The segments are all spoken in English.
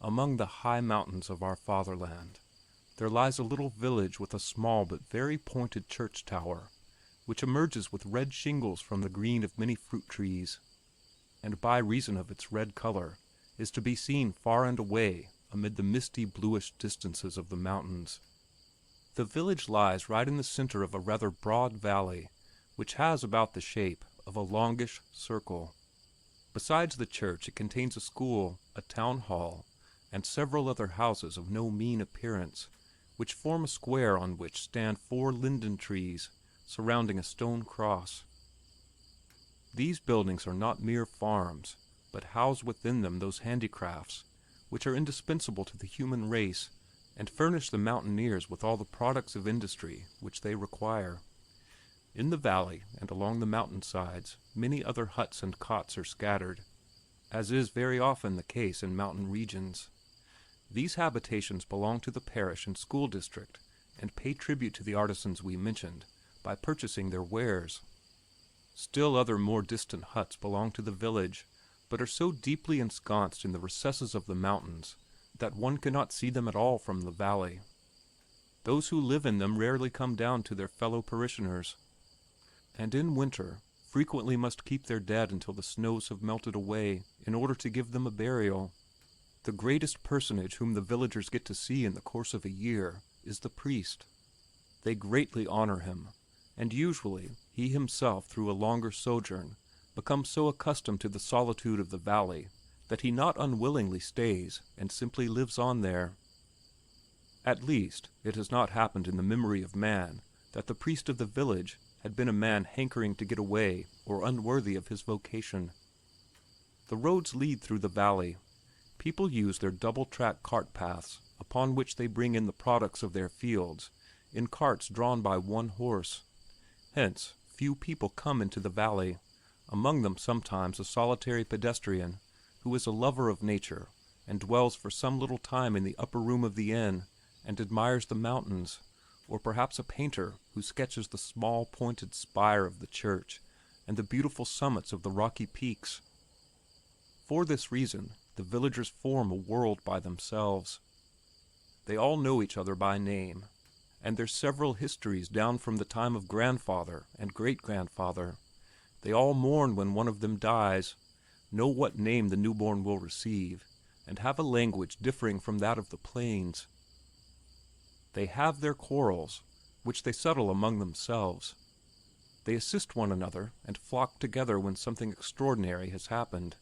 among the high mountains of our fatherland, there lies a little village with a small but very pointed church tower, which emerges with red shingles from the green of many fruit trees, and by reason of its red color is to be seen far and away amid the misty bluish distances of the mountains. The village lies right in the center of a rather broad valley, which has about the shape of a longish circle. Besides the church it contains a school, a town hall, and several other houses of no mean appearance, which form a square on which stand 4 linden trees surrounding a stone cross. These buildings are not mere farms, but house within them those handicrafts which are indispensable to the human race and furnish the mountaineers with all the products of industry which they require. In the valley and along the mountain sides many other huts and cots are scattered, as is very often the case in mountain regions. These habitations belong to the parish and school district, and pay tribute to the artisans we mentioned by purchasing their wares. Still other more distant huts belong to the village, but are so deeply ensconced in the recesses of the mountains that one cannot see them at all from the valley. Those who live in them rarely come down to their fellow parishioners, and in winter frequently must keep their dead until the snows have melted away in order to give them a burial. The greatest personage whom the villagers get to see in the course of a year is the priest. They greatly honor him, and usually he himself through a longer sojourn becomes so accustomed to the solitude of the valley that he not unwillingly stays and simply lives on there. At least, it has not happened in the memory of man that the priest of the village had been a man hankering to get away or unworthy of his vocation. The roads lead through the valley. People use their double-track cart paths, upon which they bring in the products of their fields, in carts drawn by one horse. Hence, few people come into the valley, among them sometimes a solitary pedestrian who is a lover of nature and dwells for some little time in the upper room of the inn and admires the mountains, or perhaps a painter who sketches the small pointed spire of the church and the beautiful summits of the rocky peaks. For this reason, the villagers form a world by themselves. They all know each other by name, and their several histories down from the time of grandfather and great-grandfather. They all mourn when one of them dies, know what name the newborn will receive, and have a language differing from that of the plains. They have their quarrels, which they settle among themselves. They assist one another and flock together when something extraordinary has happened.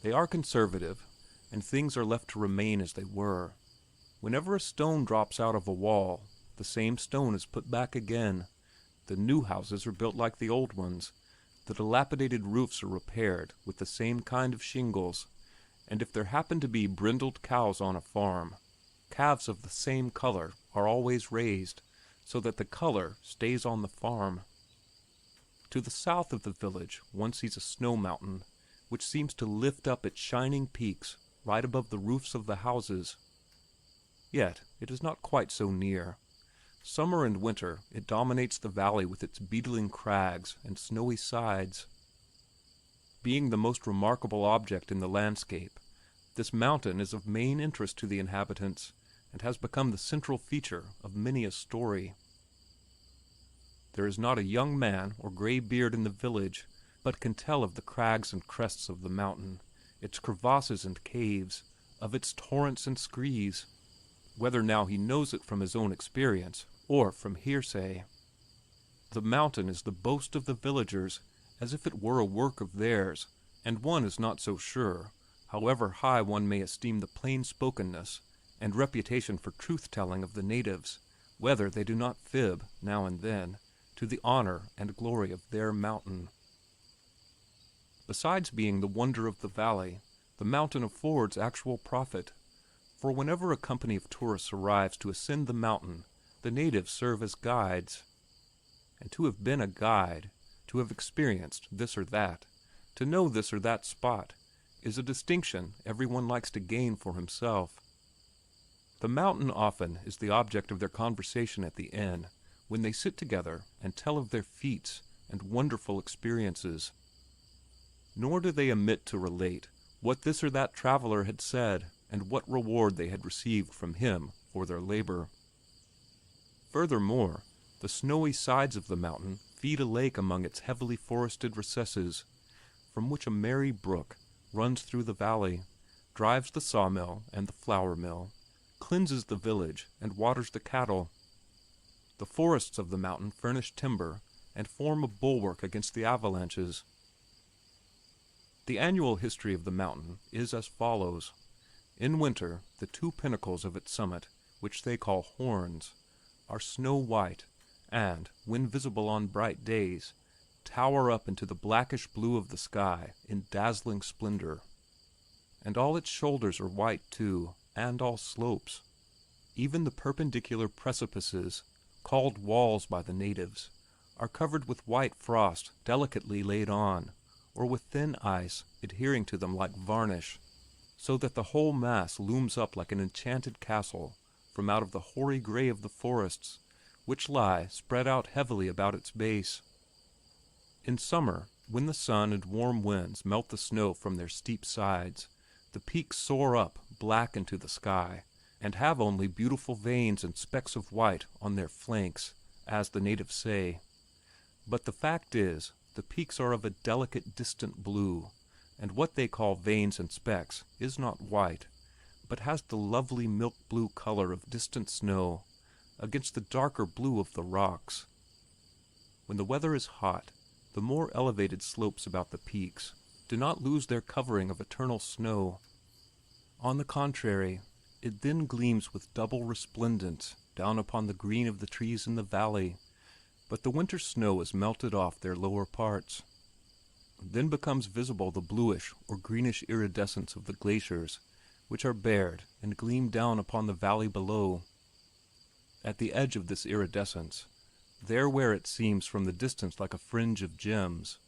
They are conservative, and things are left to remain as they were. Whenever a stone drops out of a wall, the same stone is put back again. The new houses are built like the old ones. The dilapidated roofs are repaired with the same kind of shingles, and if there happen to be brindled cows on a farm, calves of the same color are always raised, so that the color stays on the farm. To the south of the village one sees a snow mountain, which seems to lift up its shining peaks right above the roofs of the houses. Yet it is not quite so near. Summer and winter it dominates the valley with its beetling crags and snowy sides. Being the most remarkable object in the landscape, this mountain is of main interest to the inhabitants and has become the central feature of many a story. There is not a young man or gray beard in the village but can tell of the crags and crests of the mountain, its crevasses and caves, of its torrents and screes, whether now he knows it from his own experience or from hearsay. The mountain is the boast of the villagers, as if it were a work of theirs, and one is not so sure, however high one may esteem the plain-spokenness and reputation for truth-telling of the natives, whether they do not fib, now and then, to the honor and glory of their mountain. Besides being the wonder of the valley, the mountain affords actual profit, for whenever a company of tourists arrives to ascend the mountain, the natives serve as guides. And to have been a guide, to have experienced this or that, to know this or that spot, is a distinction everyone likes to gain for himself. The mountain often is the object of their conversation at the inn, when they sit together and tell of their feats and wonderful experiences. Nor do they omit to relate what this or that traveler had said, and what reward they had received from him for their labor. Furthermore, the snowy sides of the mountain feed a lake among its heavily forested recesses, from which a merry brook runs through the valley, drives the sawmill and the flour mill, cleanses the village, and waters the cattle. The forests of the mountain furnish timber and form a bulwark against the avalanches. The annual history of the mountain is as follows. In winter, the two pinnacles of its summit, which they call horns, are snow white, and, when visible on bright days, tower up into the blackish blue of the sky in dazzling splendor. And all its shoulders are white too, and all slopes. Even the perpendicular precipices, called walls by the natives, are covered with white frost delicately laid on, or with thin ice adhering to them like varnish, so that the whole mass looms up like an enchanted castle from out of the hoary gray of the forests, which lie spread out heavily about its base. In summer, when the sun and warm winds melt the snow from their steep sides, the peaks soar up black into the sky, and have only beautiful veins and specks of white on their flanks, as the natives say. But the fact is, the peaks are of a delicate distant blue, and what they call veins and specks is not white, but has the lovely milk blue color of distant snow against the darker blue of the rocks. When the weather is hot, the more elevated slopes about the peaks do not lose their covering of eternal snow. On the contrary, it then gleams with double resplendence down upon the green of the trees in the valley, but the winter snow is melted off their lower parts. Then becomes visible the bluish or greenish iridescence of the glaciers, which are bared and gleam down upon the valley below. At the edge of this iridescence, there where it seems from the distance like a fringe of gems,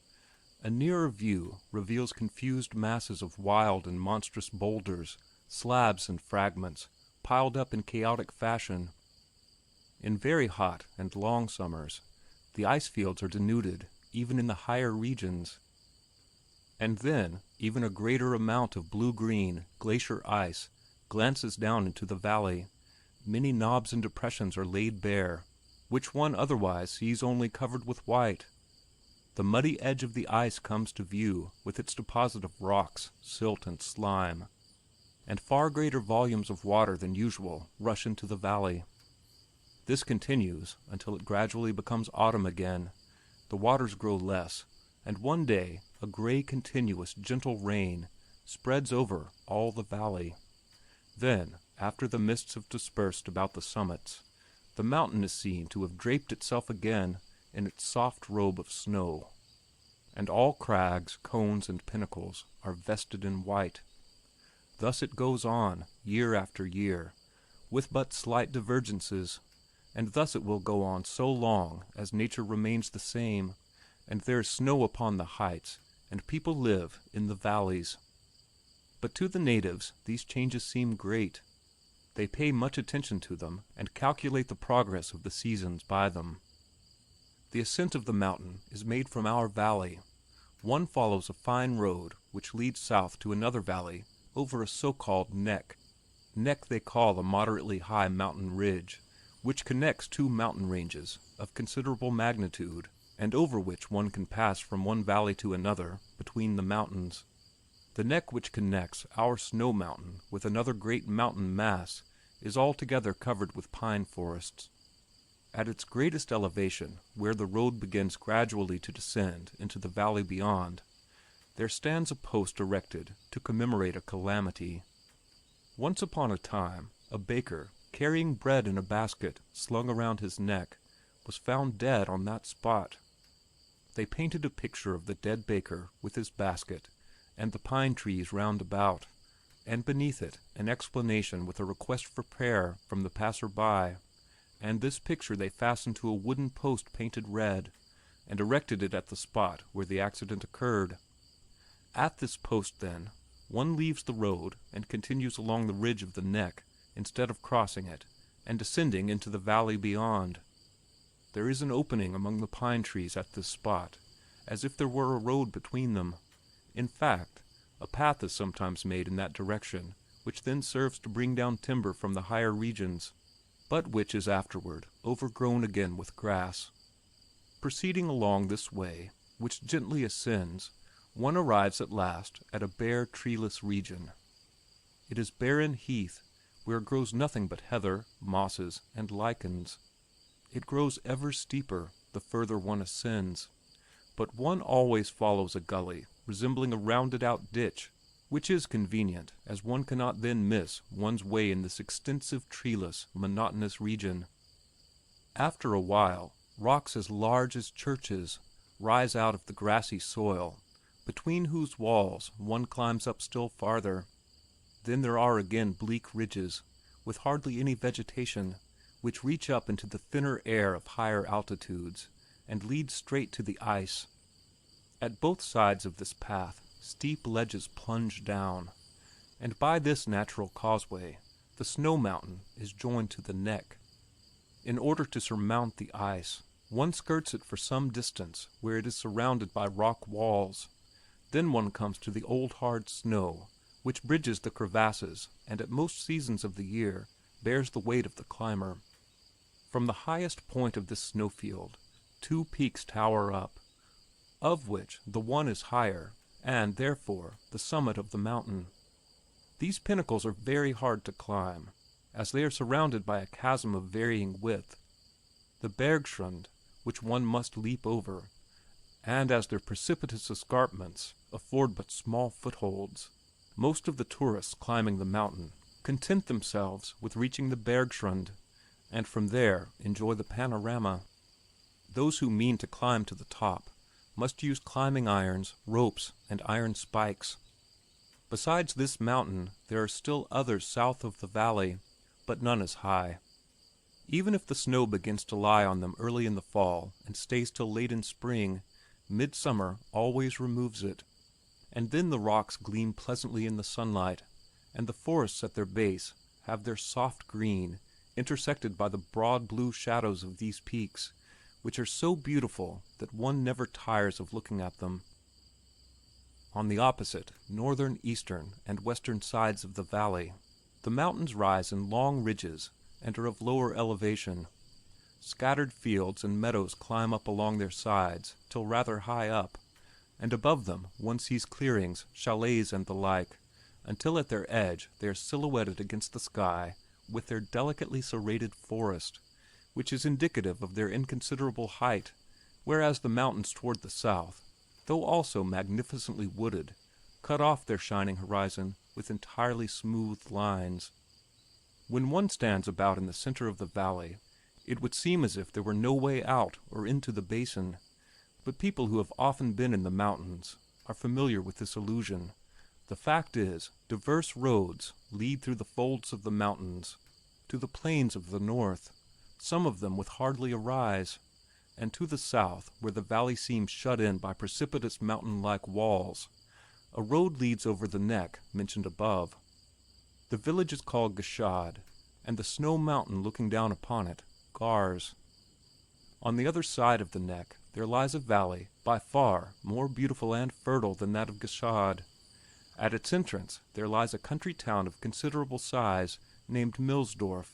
a nearer view reveals confused masses of wild and monstrous boulders, slabs and fragments, piled up in chaotic fashion. In very hot and long summers, the ice fields are denuded, even in the higher regions. And then, even a greater amount of blue-green, glacier ice glances down into the valley. Many knobs and depressions are laid bare, which one otherwise sees only covered with white. The muddy edge of the ice comes to view with its deposit of rocks, silt, and slime, and far greater volumes of water than usual rush into the valley. This continues until it gradually becomes autumn again. The waters grow less, and one day a gray, continuous, gentle rain spreads over all the valley. Then, after the mists have dispersed about the summits, the mountain is seen to have draped itself again in its soft robe of snow, and all crags, cones, and pinnacles are vested in white. Thus it goes on, year after year, with but slight divergences, and thus it will go on so long as nature remains the same, and there is snow upon the heights, and people live in the valleys. But to the natives these changes seem great. They pay much attention to them, and calculate the progress of the seasons by them. The ascent of the mountain is made from our valley. One follows a fine road which leads south to another valley over a so-called neck. Neck they call a moderately high mountain ridge, which connects two mountain ranges of considerable magnitude, and over which one can pass from one valley to another between the mountains. The neck which connects our snow mountain with another great mountain mass is altogether covered with pine forests. At its greatest elevation, where the road begins gradually to descend into the valley beyond, there stands a post erected to commemorate a calamity. Once upon a time, a baker, carrying bread in a basket slung around his neck, was found dead on that spot. They painted a picture of the dead baker with his basket, and the pine trees round about, and beneath it an explanation with a request for prayer from the passer-by, and this picture they fastened to a wooden post painted red, and erected it at the spot where the accident occurred. At this post, then, one leaves the road and continues along the ridge of the neck, instead of crossing it, and descending into the valley beyond. There is an opening among the pine trees at this spot, as if there were a road between them. In fact, a path is sometimes made in that direction, which then serves to bring down timber from the higher regions, but which is afterward overgrown again with grass. Proceeding along this way, which gently ascends, one arrives at last at a bare, treeless region. It is barren heath, where grows nothing but heather, mosses, and lichens. It grows ever steeper the further one ascends, but one always follows a gully resembling a rounded-out ditch, which is convenient, as one cannot then miss one's way in this extensive, treeless, monotonous region. After a while, rocks as large as churches rise out of the grassy soil, between whose walls one climbs up still farther. Then there are again bleak ridges, with hardly any vegetation, which reach up into the thinner air of higher altitudes, and lead straight to the ice. At both sides of this path steep ledges plunge down, and by this natural causeway the snow mountain is joined to the neck. In order to surmount the ice, one skirts it for some distance where it is surrounded by rock walls. Then one comes to the old hard snow, which bridges the crevasses and at most seasons of the year bears the weight of the climber. From the highest point of this snowfield, two peaks tower up, of which the one is higher, and therefore the summit of the mountain. These pinnacles are very hard to climb, as they are surrounded by a chasm of varying width, the bergschrund, which one must leap over, and as their precipitous escarpments afford but small footholds, most of the tourists climbing the mountain content themselves with reaching the bergschrund, and from there enjoy the panorama. Those who mean to climb to the top must use climbing irons, ropes, and iron spikes. Besides this mountain, there are still others south of the valley, but none as high. Even if the snow begins to lie on them early in the fall and stays till late in spring, midsummer always removes it, and then the rocks gleam pleasantly in the sunlight, and the forests at their base have their soft green intersected by the broad blue shadows of these peaks, which are so beautiful that one never tires of looking at them. On the opposite northern, eastern, and western sides of the valley, the mountains rise in long ridges and are of lower elevation. Scattered fields and meadows climb up along their sides till rather high up, and above them one sees clearings, chalets, and the like, until at their edge they are silhouetted against the sky with their delicately serrated forest, which is indicative of their inconsiderable height, whereas the mountains toward the south, though also magnificently wooded, cut off their shining horizon with entirely smooth lines. When one stands about in the center of the valley, it would seem as if there were no way out or into the basin, but people who have often been in the mountains are familiar with this illusion. The fact is, diverse roads lead through the folds of the mountains to the plains of the north, some of them with hardly a rise, and to the south, where the valley seems shut in by precipitous mountain-like walls, a road leads over the neck mentioned above. The village is called Gschad, and the snow mountain looking down upon it, Gars. On the other side of the neck there lies a valley by far more beautiful and fertile than that of Gschad. At its entrance there lies a country town of considerable size named Millsdorf,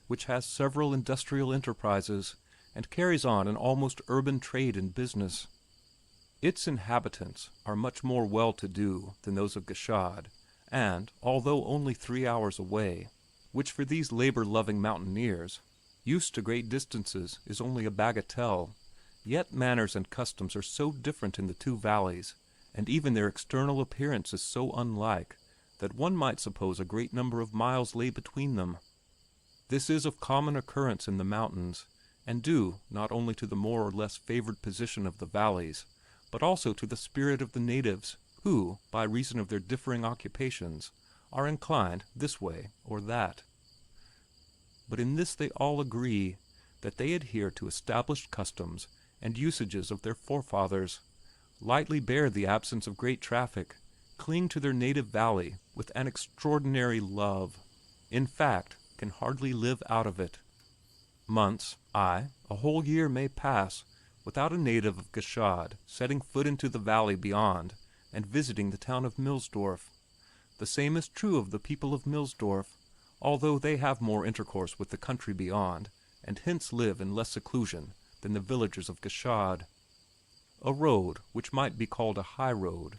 which has several industrial enterprises and carries on an almost urban trade and business. Its inhabitants are much more well-to-do than those of Gschad, and, although only 3 hours away, which for these labor-loving mountaineers, used to great distances, is only a bagatelle, yet manners and customs are so different in the two valleys, and even their external appearance is so unlike, that one might suppose a great number of miles lay between them. This is of common occurrence in the mountains, and due not only to the more or less favored position of the valleys, but also to the spirit of the natives, who, by reason of their differing occupations, are inclined this way or that. But in this they all agree, that they adhere to established customs and usages of their forefathers, lightly bear the absence of great traffic, cling to their native valley with an extraordinary love, in fact, can hardly live out of it. Months, aye, a whole year may pass without a native of Gschad setting foot into the valley beyond and visiting the town of Millsdorf. The same is true of the people of Millsdorf, although they have more intercourse with the country beyond, and hence live in less seclusion than the villagers of Gschad. A road, which might be called a high road,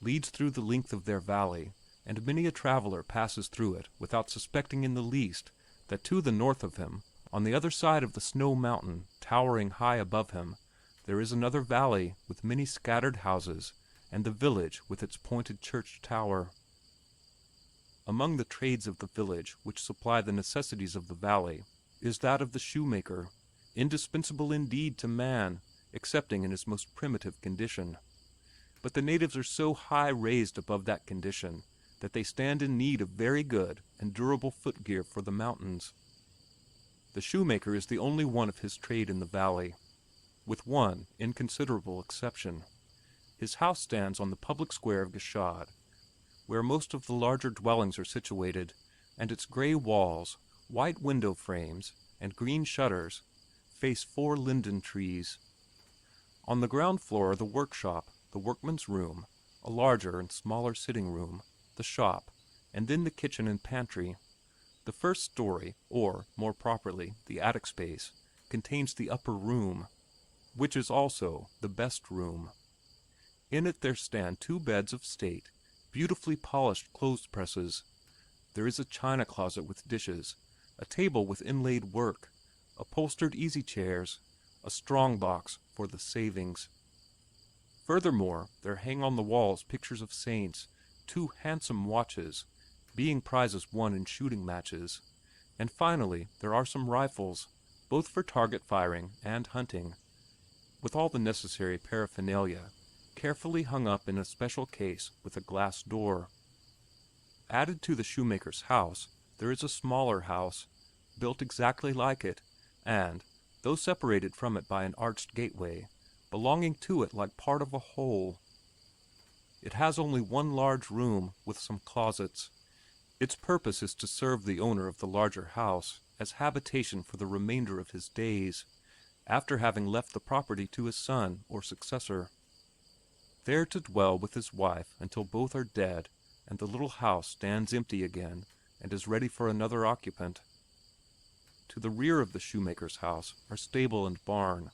leads through the length of their valley, and many a traveler passes through it without suspecting in the least that to the north of him, on the other side of the snow mountain towering high above him, there is another valley with many scattered houses and the village with its pointed church tower. Among the trades of the village which supply the necessities of the valley is that of the shoemaker, indispensable indeed to man, excepting in his most primitive condition. But the natives are so high raised above that condition that they stand in need of very good and durable footgear for the mountains. The shoemaker is the only one of his trade in the valley, with one inconsiderable exception. His house stands on the public square of Gschad, where most of the larger dwellings are situated, and its gray walls, white window frames, and green shutters face 4 linden trees. On the ground floor are the workshop, the workman's room, a larger and smaller sitting room, the shop, and then the kitchen and pantry. The first story, or, more properly, the attic space, contains the upper room, which is also the best room. In it there stand 2 beds of state, beautifully polished clothes presses. There is a china closet with dishes, a table with inlaid work, upholstered easy chairs, a strong box for the savings. Furthermore, there hang on the walls pictures of saints, 2 handsome watches, being prizes won in shooting matches, and finally there are some rifles, both for target firing and hunting, with all the necessary paraphernalia, carefully hung up in a special case with a glass door. Added to the shoemaker's house, there is a smaller house, built exactly like it, and, though separated from it by an arched gateway, belonging to it like part of a whole. It has only one large room with some closets. Its purpose is to serve the owner of the larger house as habitation for the remainder of his days, after having left the property to his son or successor, there to dwell with his wife until both are dead and the little house stands empty again and is ready for another occupant. To the rear of the shoemaker's house are stable and barn,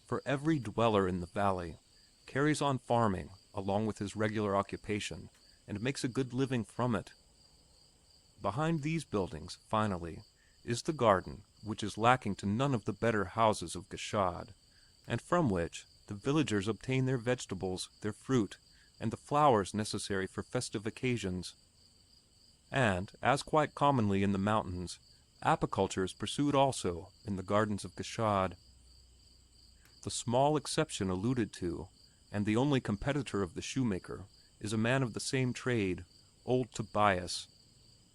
for every dweller in the valley carries on farming along with his regular occupation and makes a good living from it. Behind these buildings, finally, is the garden, which is lacking to none of the better houses of Gschad, and from which the villagers obtain their vegetables, their fruit, and the flowers necessary for festive occasions. And, as quite commonly in the mountains, apiculture is pursued also in the gardens of Gschad. The small exception alluded to, and the only competitor of the shoemaker, is a man of the same trade, old Tobias,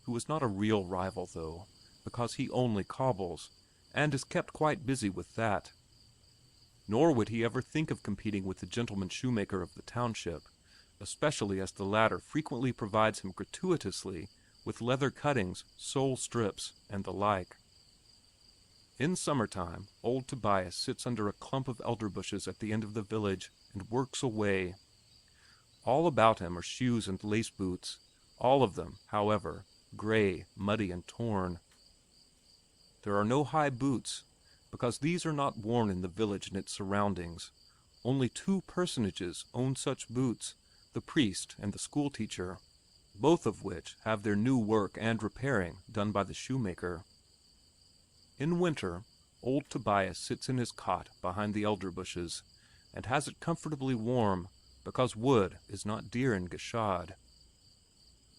who is not a real rival, though, because he only cobbles, and is kept quite busy with that. Nor would he ever think of competing with the gentleman shoemaker of the township, especially as the latter frequently provides him gratuitously with leather cuttings, sole strips, and the like. In summertime, old Tobias sits under a clump of elder bushes at the end of the village and works away. All about him are shoes and lace boots, all of them, however, gray, muddy, and torn. There are no high boots, because these are not worn in the village and its surroundings. Only 2 personages own such boots, the priest and the schoolteacher, both of which have their new work and repairing done by the shoemaker. In winter, old Tobias sits in his cot behind the elder bushes, and has it comfortably warm, because wood is not dear in Gschad.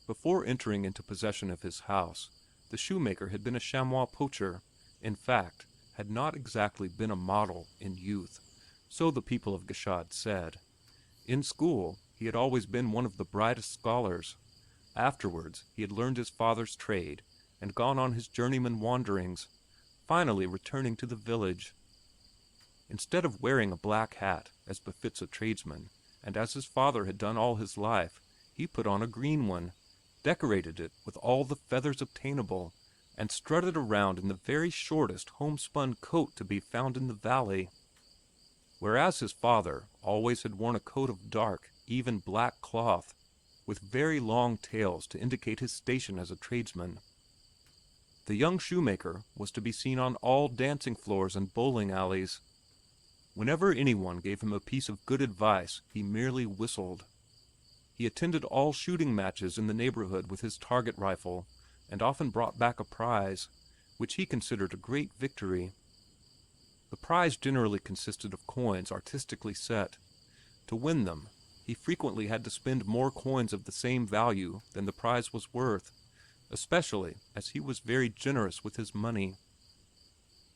Before entering into possession of his house, the shoemaker had been a chamois poacher, in fact, had not exactly been a model in youth, so the people of Gschad said. In school, he had always been one of the brightest scholars. Afterwards, he had learned his father's trade, and gone on his journeyman wanderings, finally returning to the village. Instead of wearing a black hat, as befits a tradesman, and as his father had done all his life, he put on a green one, decorated it with all the feathers obtainable, and strutted around in the very shortest homespun coat to be found in the valley. Whereas his father always had worn a coat of dark, even black cloth, with very long tails to indicate his station as a tradesman. The young shoemaker was to be seen on all dancing floors and bowling alleys. Whenever anyone gave him a piece of good advice, he merely whistled. He attended all shooting matches in the neighborhood with his target rifle, and often brought back a prize, which he considered a great victory. The prize generally consisted of coins artistically set. To win them, he frequently had to spend more coins of the same value than the prize was worth, especially as he was very generous with his money.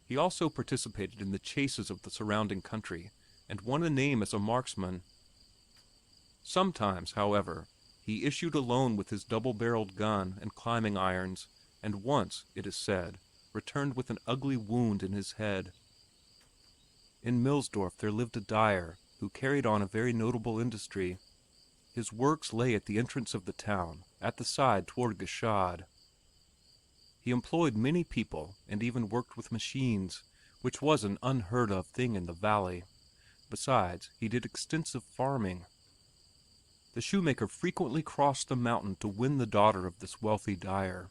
He also participated in the chases of the surrounding country, and won a name as a marksman. Sometimes, however, he issued alone with his double-barreled gun and climbing irons, and once, it is said, returned with an ugly wound in his head. In Millsdorf there lived a dyer who carried on a very notable industry. His works lay at the entrance of the town, at the side toward Gschad. He employed many people and even worked with machines, which was an unheard-of thing in the valley. Besides, he did extensive farming. The shoemaker frequently crossed the mountain to win the daughter of this wealthy dyer.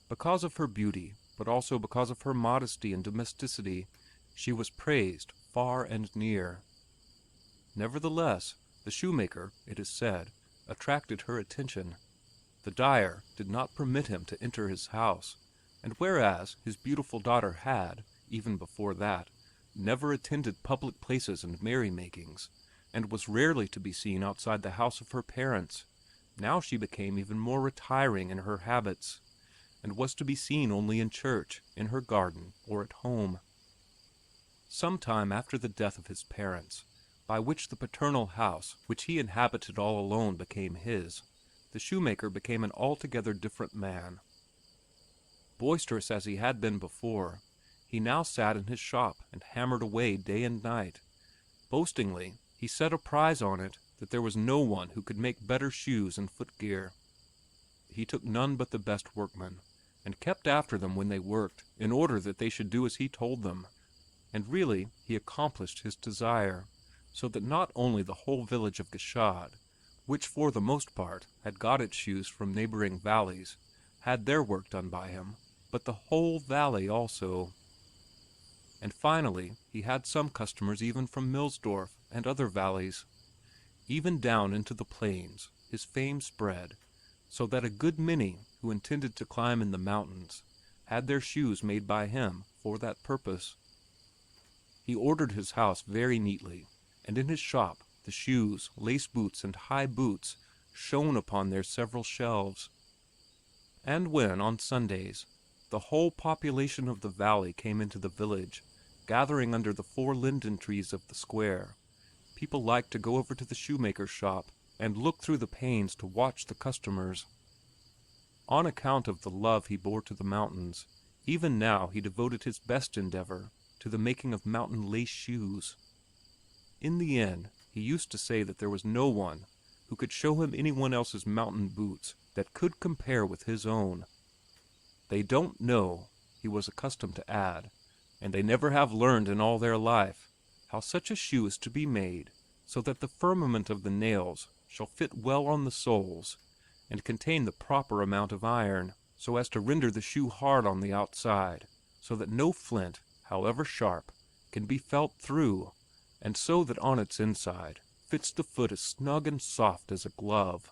Because of her beauty, but also because of her modesty and domesticity, she was praised far and near. Nevertheless, the shoemaker, it is said, attracted her attention. The dyer did not permit him to enter his house, and whereas his beautiful daughter had, even before that, never attended public places and merrymakings, and was rarely to be seen outside the house of her parents, now she became even more retiring in her habits, and was to be seen only in church, in her garden, or at home. Some time after the death of his parents, by which the paternal house which he inhabited all alone became his, the shoemaker became an altogether different man. Boisterous as he had been before, he now sat in his shop and hammered away day and night. Boastingly, he set a prize on it that there was no one who could make better shoes and footgear. He took none but the best workmen, and kept after them when they worked, in order that they should do as he told them. And really he accomplished his desire, so that not only the whole village of Gschad, which for the most part had got its shoes from neighboring valleys, had their work done by him, but the whole valley also. And finally he had some customers even from Millsdorf and other valleys. Even down into the plains his fame spread, so that a good many who intended to climb in the mountains had their shoes made by him for that purpose. He ordered his house very neatly, and in his shop the shoes, lace boots, and high boots shone upon their several shelves. And when, on Sundays, the whole population of the valley came into the village, gathering under the 4 linden trees of the square, people liked to go over to the shoemaker's shop and look through the panes to watch the customers. On account of the love he bore to the mountains, even now he devoted his best endeavor to the making of mountain lace shoes. In the inn, he used to say that there was no one who could show him anyone else's mountain boots that could compare with his own. They don't know, he was accustomed to add, and they never have learned in all their life, how such a shoe is to be made so that the firmament of the nails shall fit well on the soles, and contain the proper amount of iron, so as to render the shoe hard on the outside, so that no flint, however sharp, can be felt through, and so that on its inside fits the foot as snug and soft as a glove.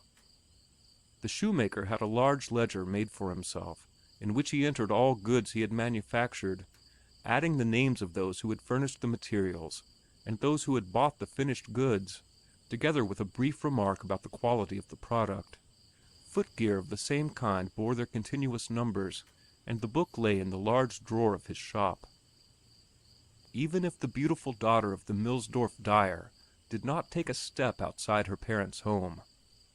The shoemaker had a large ledger made for himself, in which he entered all goods he had manufactured, adding the names of those who had furnished the materials, and those who had bought the finished goods, together with a brief remark about the quality of the product. Footgear of the same kind bore their continuous numbers, and the book lay in the large drawer of his shop. Even if the beautiful daughter of the Millsdorf dyer did not take a step outside her parents' home,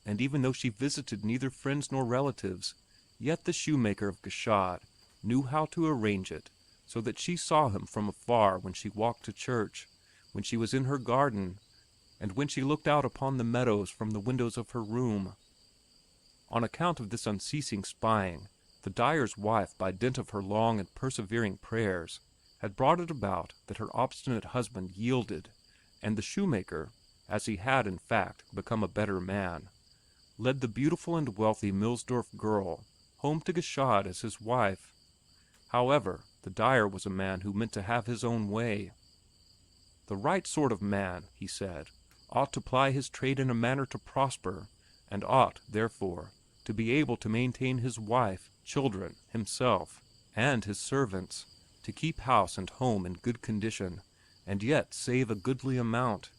and even though she visited neither friends nor relatives, yet the shoemaker of Gschad knew how to arrange it so that she saw him from afar when she walked to church, when she was in her garden, and when she looked out upon the meadows from the windows of her room. On account of this unceasing spying, the dyer's wife, by dint of her long and persevering prayers, had brought it about that her obstinate husband yielded, and the shoemaker, as he had in fact become a better man, led the beautiful and wealthy Millsdorf girl home to Gschad as his wife. However, the dyer was a man who meant to have his own way. The right sort of man, he said, ought to ply his trade in a manner to prosper, and ought, therefore, to be able to maintain his wife, children, himself, and his servants, to keep house and home in good condition, and yet save a goodly amount,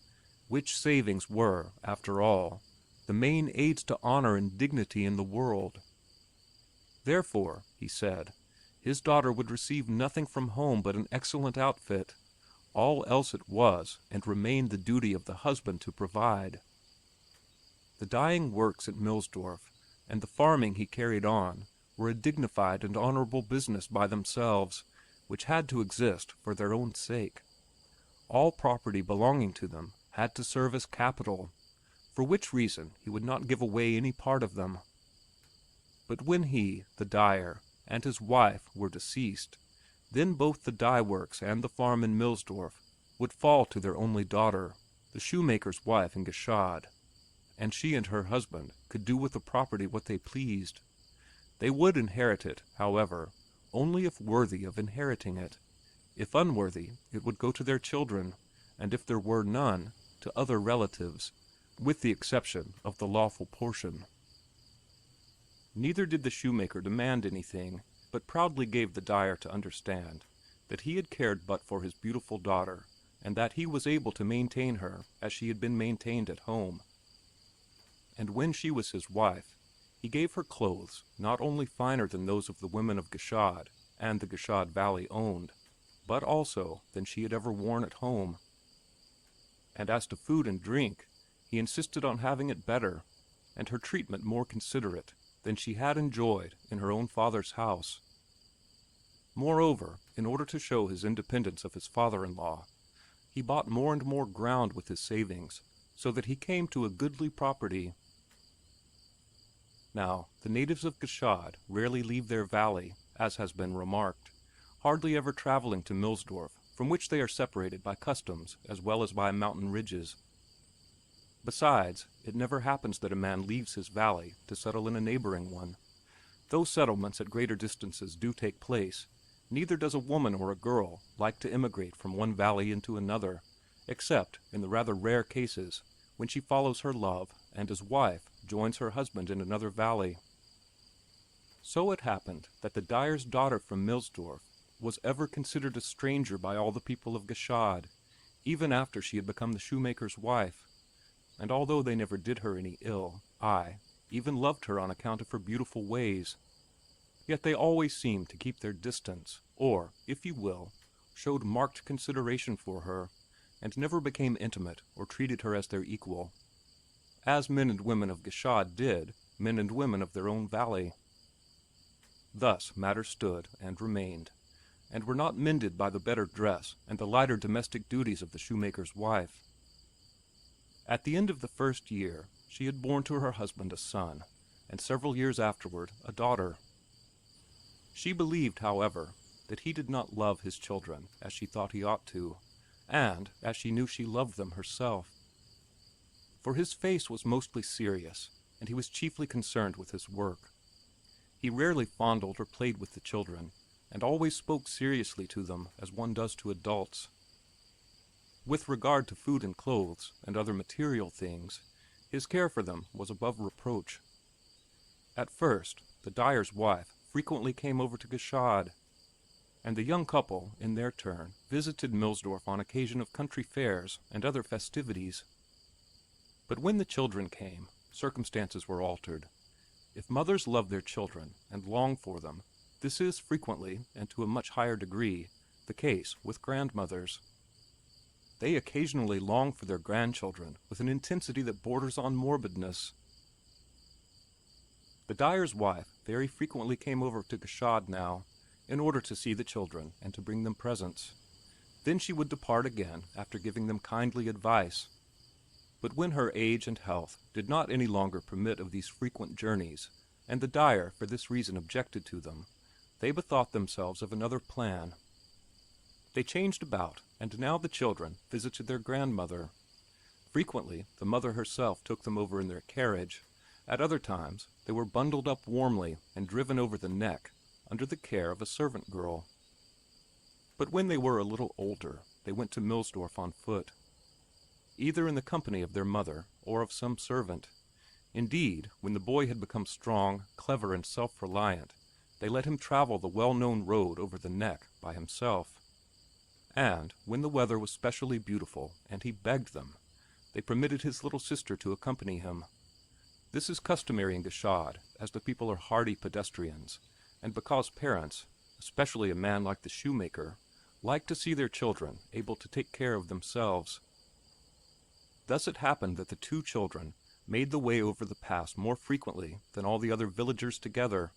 which savings were, after all, the main aids to honor and dignity in the world. Therefore, he said, his daughter would receive nothing from home but an excellent outfit. All else it was and remained the duty of the husband to provide. The dyeing works at Millsdorf and the farming he carried on were a dignified and honorable business by themselves, which had to exist for their own sake. All property belonging to them had to serve as capital, for which reason he would not give away any part of them. But when he, the dyer, and his wife were deceased, then both the dye works and the farm in Millsdorf would fall to their only daughter, the shoemaker's wife in Gschad, and she and her husband could do with the property what they pleased. They would inherit it, however, only if worthy of inheriting it. If unworthy, it would go to their children, and if there were none, to other relatives, with the exception of the lawful portion. Neither did the shoemaker demand anything, but proudly gave the dyer to understand that he had cared but for his beautiful daughter, and that he was able to maintain her as she had been maintained at home. And when she was his wife, he gave her clothes not only finer than those of the women of Gschad and the Gschad Valley owned, but also than she had ever worn at home. And as to food and drink, he insisted on having it better, and her treatment more considerate than she had enjoyed in her own father's house. Moreover, in order to show his independence of his father-in-law, he bought more and more ground with his savings, so that he came to a goodly property. Now, the natives of Gschad rarely leave their valley, as has been remarked, hardly ever traveling to Millsdorf, from which they are separated by customs as well as by mountain ridges. Besides, it never happens that a man leaves his valley to settle in a neighboring one. Though settlements at greater distances do take place, neither does a woman or a girl like to emigrate from one valley into another, except in the rather rare cases when she follows her love and as wife joins her husband in another valley. So it happened that the dyer's daughter from Millsdorf was ever considered a stranger by all the people of Gschad, even after she had become the shoemaker's wife. And although they never did her any ill, I even loved her on account of her beautiful ways. Yet they always seemed to keep their distance, or, if you will, showed marked consideration for her, and never became intimate or treated her as their equal, as men and women of Gschad did men and women of their own valley. Thus matters stood and remained, and were not mended by the better dress and the lighter domestic duties of the shoemaker's wife. At the end of the first year, she had borne to her husband a son, and several years afterward a daughter. She believed, however, that he did not love his children as she thought he ought to, and as she knew she loved them herself. For his face was mostly serious, and he was chiefly concerned with his work. He rarely fondled or played with the children, and always spoke seriously to them as one does to adults. With regard to food and clothes and other material things, his care for them was above reproach. At first, the dyer's wife frequently came over to Gschad, and the young couple, in their turn, visited Millsdorf on occasion of country fairs and other festivities. But when the children came, circumstances were altered. If mothers love their children and long for them, this is frequently, and to a much higher degree, the case with grandmothers. They occasionally long for their grandchildren with an intensity that borders on morbidness. The dyer's wife very frequently came over to Gschad now, in order to see the children and to bring them presents. Then she would depart again after giving them kindly advice. But when her age and health did not any longer permit of these frequent journeys, and the dyer for this reason objected to them, they bethought themselves of another plan. They changed about, and now the children visited their grandmother. Frequently the mother herself took them over in their carriage, At other times they were bundled up warmly and driven over the neck under the care of a servant girl. But when they were a little older, they went to Millsdorf on foot, either in the company of their mother or of some servant. Indeed, when the boy had become strong, clever, and self-reliant, they let him travel the well-known road over the neck by himself. And when the weather was specially beautiful and he begged them, they permitted his little sister to accompany him. This is customary in Gschad, as the people are hardy pedestrians, and because parents, especially a man like the shoemaker, like to see their children able to take care of themselves. Thus it happened that the two children made the way over the pass more frequently than all the other villagers together.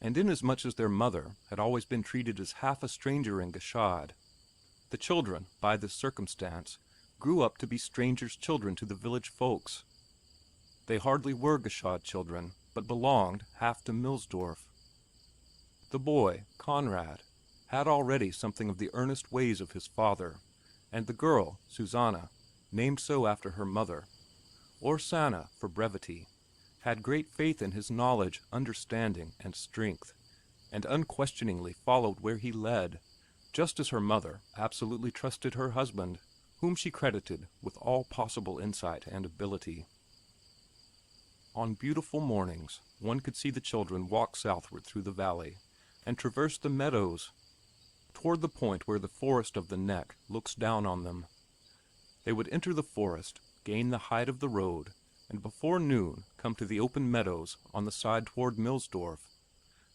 And inasmuch as their mother had always been treated as half a stranger in Gschad, the children, by this circumstance, grew up to be strangers' children to the village folks. They hardly were Gschad children, but belonged half to Millsdorf. The boy, Conrad, had already something of the earnest ways of his father, and the girl, Susanna, named so after her mother, or Sanna for brevity, had great faith in his knowledge, understanding, and strength, and unquestioningly followed where he led, just as her mother absolutely trusted her husband, whom she credited with all possible insight and ability. On beautiful mornings, one could see the children walk southward through the valley, and traverse the meadows, toward the point where the forest of the Neck looks down on them. They would enter the forest, gain the height of the road, and before noon come to the open meadows on the side toward Millsdorf.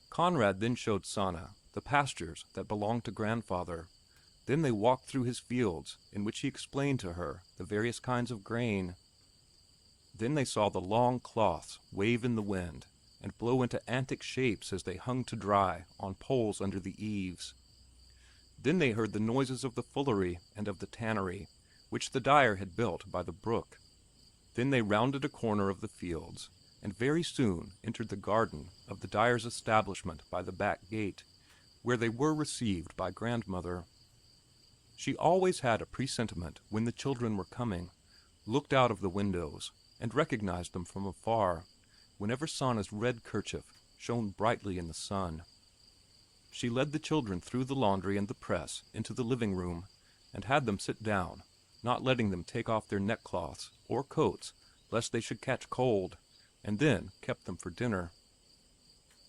Conrad then showed Sanna the pastures that belonged to grandfather. Then they walked through his fields, in which he explained to her the various kinds of grain. Then they saw the long cloths wave in the wind, and blow into antic shapes as they hung to dry on poles under the eaves. Then they heard the noises of the fullery and of the tannery, which the dyer had built by the brook. Then they rounded a corner of the fields, and very soon entered the garden of the dyer's establishment by the back gate, where they were received by grandmother. She always had a presentiment when the children were coming, looked out of the windows, and recognized them from afar, whenever Sanna's red kerchief shone brightly in the sun. She led the children through the laundry and the press into the living room, and had them sit down, not letting them take off their neckcloths or coats, lest they should catch cold, and then kept them for dinner.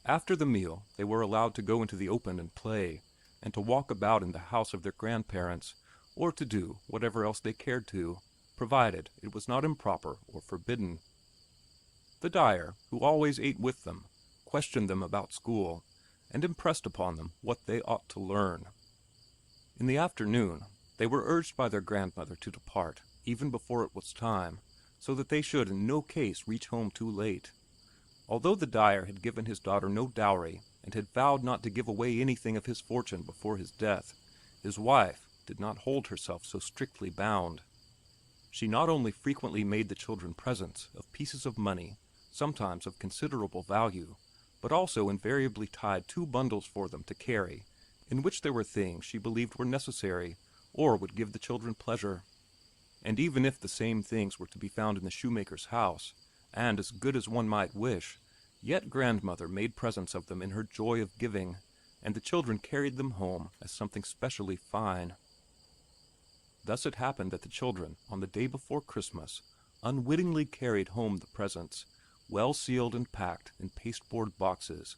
After the meal they were allowed to go into the open and play, and to walk about in the house of their grandparents, or to do whatever else they cared to, provided it was not improper or forbidden. The dyer, who always ate with them, questioned them about school, and impressed upon them what they ought to learn. In the afternoon they were urged by their grandmother to depart, even before it was time, so that they should in no case reach home too late. Although the dyer had given his daughter no dowry, and had vowed not to give away anything of his fortune before his death, his wife did not hold herself so strictly bound. She not only frequently made the children presents of pieces of money, sometimes of considerable value, but also invariably tied 2 bundles for them to carry, in which there were things she believed were necessary, or would give the children pleasure. And even if the same things were to be found in the shoemaker's house, and as good as one might wish, yet grandmother made presents of them in her joy of giving, and the children carried them home as something specially fine. Thus it happened that the children, on the day before Christmas, unwittingly carried home the presents, well sealed and packed in pasteboard boxes,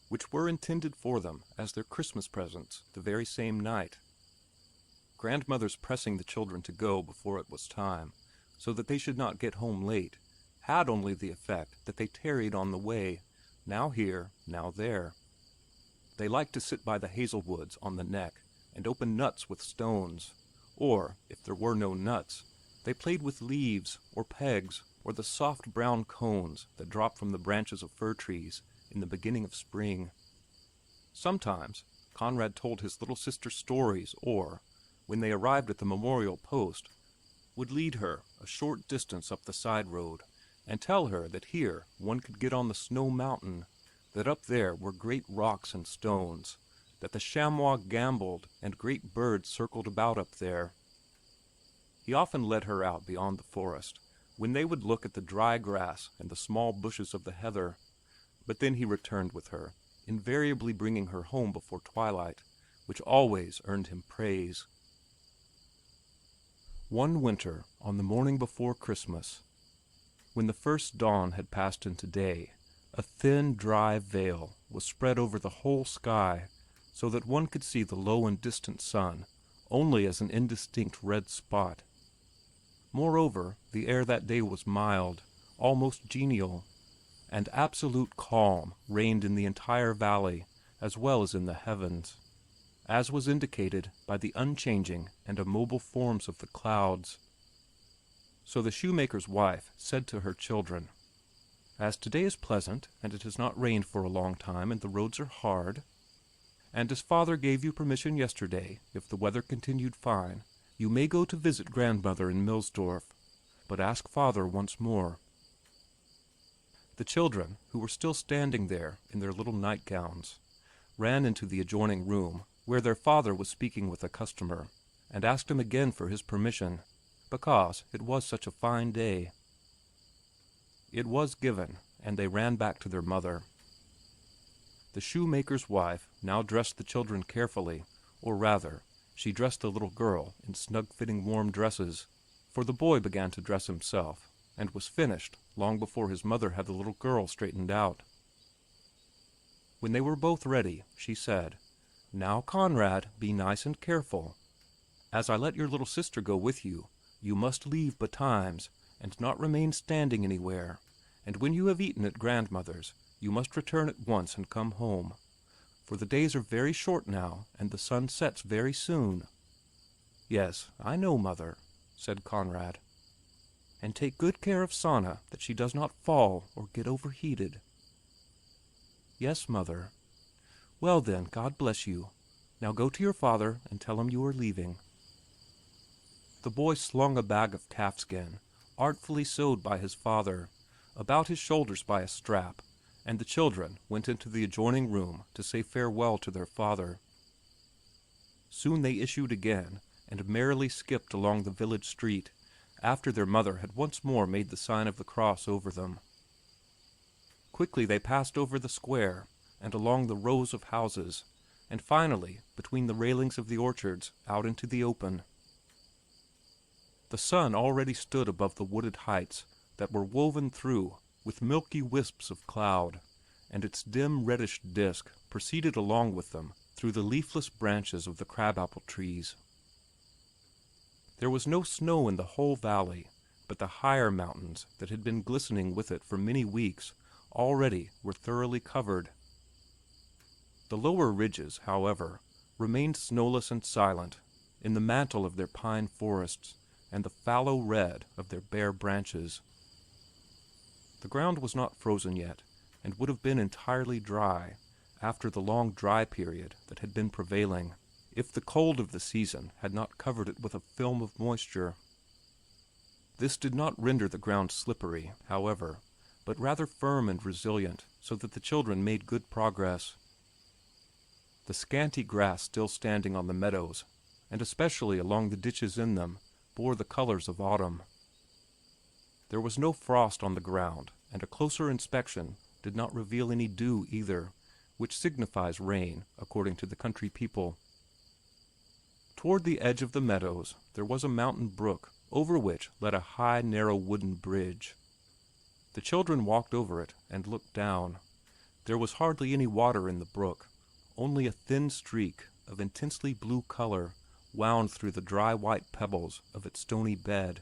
which were intended for them as their Christmas presents the very same night. Grandmother's pressing the children to go before it was time, so that they should not get home late, had only the effect that they tarried on the way, now here, now there. They liked to sit by the hazel woods on the Neck, and open nuts with stones, or, if there were no nuts, they played with leaves, or pegs, or the soft brown cones that drop from the branches of fir trees in the beginning of spring. Sometimes Conrad told his little sister stories, or, when they arrived at the memorial post, would lead her a short distance up the side road, and tell her that here one could get on the snow mountain, that up there were great rocks and stones, that the chamois gamboled and great birds circled about up there. He often led her out beyond the forest, when they would look at the dry grass and the small bushes of the heather, but then he returned with her, invariably bringing her home before twilight, which always earned him praise. One winter, on the morning before Christmas, when the first dawn had passed into day, a thin, dry veil was spread over the whole sky, so that one could see the low and distant sun only as an indistinct red spot. Moreover, the air that day was mild, almost genial, and absolute calm reigned in the entire valley as well as in the heavens, as was indicated by the unchanging and immobile forms of the clouds. So the shoemaker's wife said to her children, "As today is pleasant, and it has not rained for a long time, and the roads are hard, and as father gave you permission yesterday, if the weather continued fine, you may go to visit grandmother in Millsdorf, but ask father once more." The children, who were still standing there in their little nightgowns, ran into the adjoining room, where their father was speaking with a customer, and asked him again for his permission, because it was such a fine day. It was given, and they ran back to their mother. The shoemaker's wife now dressed the children carefully, or rather, she dressed the little girl in snug-fitting warm dresses, for the boy began to dress himself, and was finished long before his mother had the little girl straightened out. When they were both ready, she said, "Now, Conrad, be nice and careful. As I let your little sister go with you, you must leave betimes, and not remain standing anywhere, and when you have eaten at grandmother's, you must return at once and come home, for the days are very short now, and the sun sets very soon." "Yes, I know, mother," said Conrad. "And take good care of Sanna, that she does not fall or get overheated." "Yes, mother." "Well then, God bless you. Now go to your father and tell him you are leaving." The boy slung a bag of calfskin, artfully sewed by his father, about his shoulders by a strap, and the children went into the adjoining room to say farewell to their father. Soon they issued again, and merrily skipped along the village street, after their mother had once more made the sign of the cross over them. Quickly they passed over the square, and along the rows of houses, and finally between the railings of the orchards out into the open. The sun already stood above the wooded heights that were woven through with milky wisps of cloud, and its dim reddish disk proceeded along with them through the leafless branches of the crabapple trees. There was no snow in the whole valley, but the higher mountains that had been glistening with it for many weeks already were thoroughly covered. The lower ridges, however, remained snowless and silent in the mantle of their pine forests and the fallow red of their bare branches. The ground was not frozen yet, and would have been entirely dry, after the long dry period that had been prevailing, if the cold of the season had not covered it with a film of moisture. This did not render the ground slippery, however, but rather firm and resilient, so that the children made good progress. The scanty grass still standing on the meadows, and especially along the ditches in them, bore the colors of autumn. There was no frost on the ground, and a closer inspection did not reveal any dew either, which signifies rain, according to the country people. Toward the edge of the meadows there was a mountain brook, over which led a high, narrow wooden bridge. The children walked over it and looked down. There was hardly any water in the brook, only a thin streak of intensely blue color wound through the dry white pebbles of its stony bed,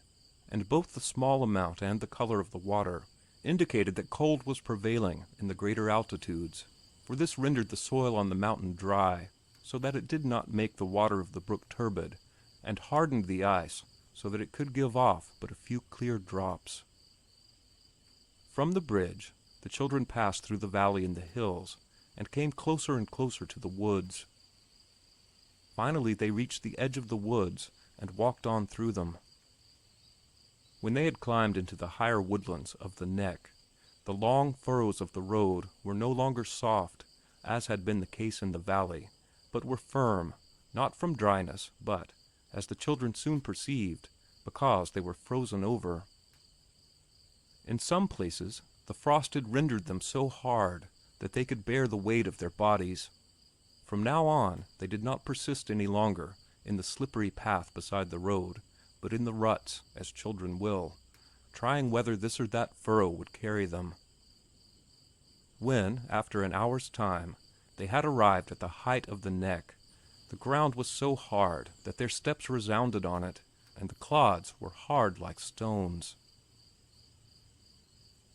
and both the small amount and the color of the water indicated that cold was prevailing in the greater altitudes, for this rendered the soil on the mountain dry, so that it did not make the water of the brook turbid, and hardened the ice so that it could give off but a few clear drops. From the bridge the children passed through the valley and the hills, and came closer and closer to the woods. Finally they reached the edge of the woods and walked on through them. When they had climbed into the higher woodlands of the neck, the long furrows of the road were no longer soft, as had been the case in the valley, but were firm, not from dryness, but, as the children soon perceived, because they were frozen over. In some places the frost had rendered them so hard that they could bear the weight of their bodies. From now on they did not persist any longer in the slippery path beside the road, but in the ruts, as children will, trying whether this or that furrow would carry them. When, after an hour's time, they had arrived at the height of the neck, the ground was so hard that their steps resounded on it, and the clods were hard like stones.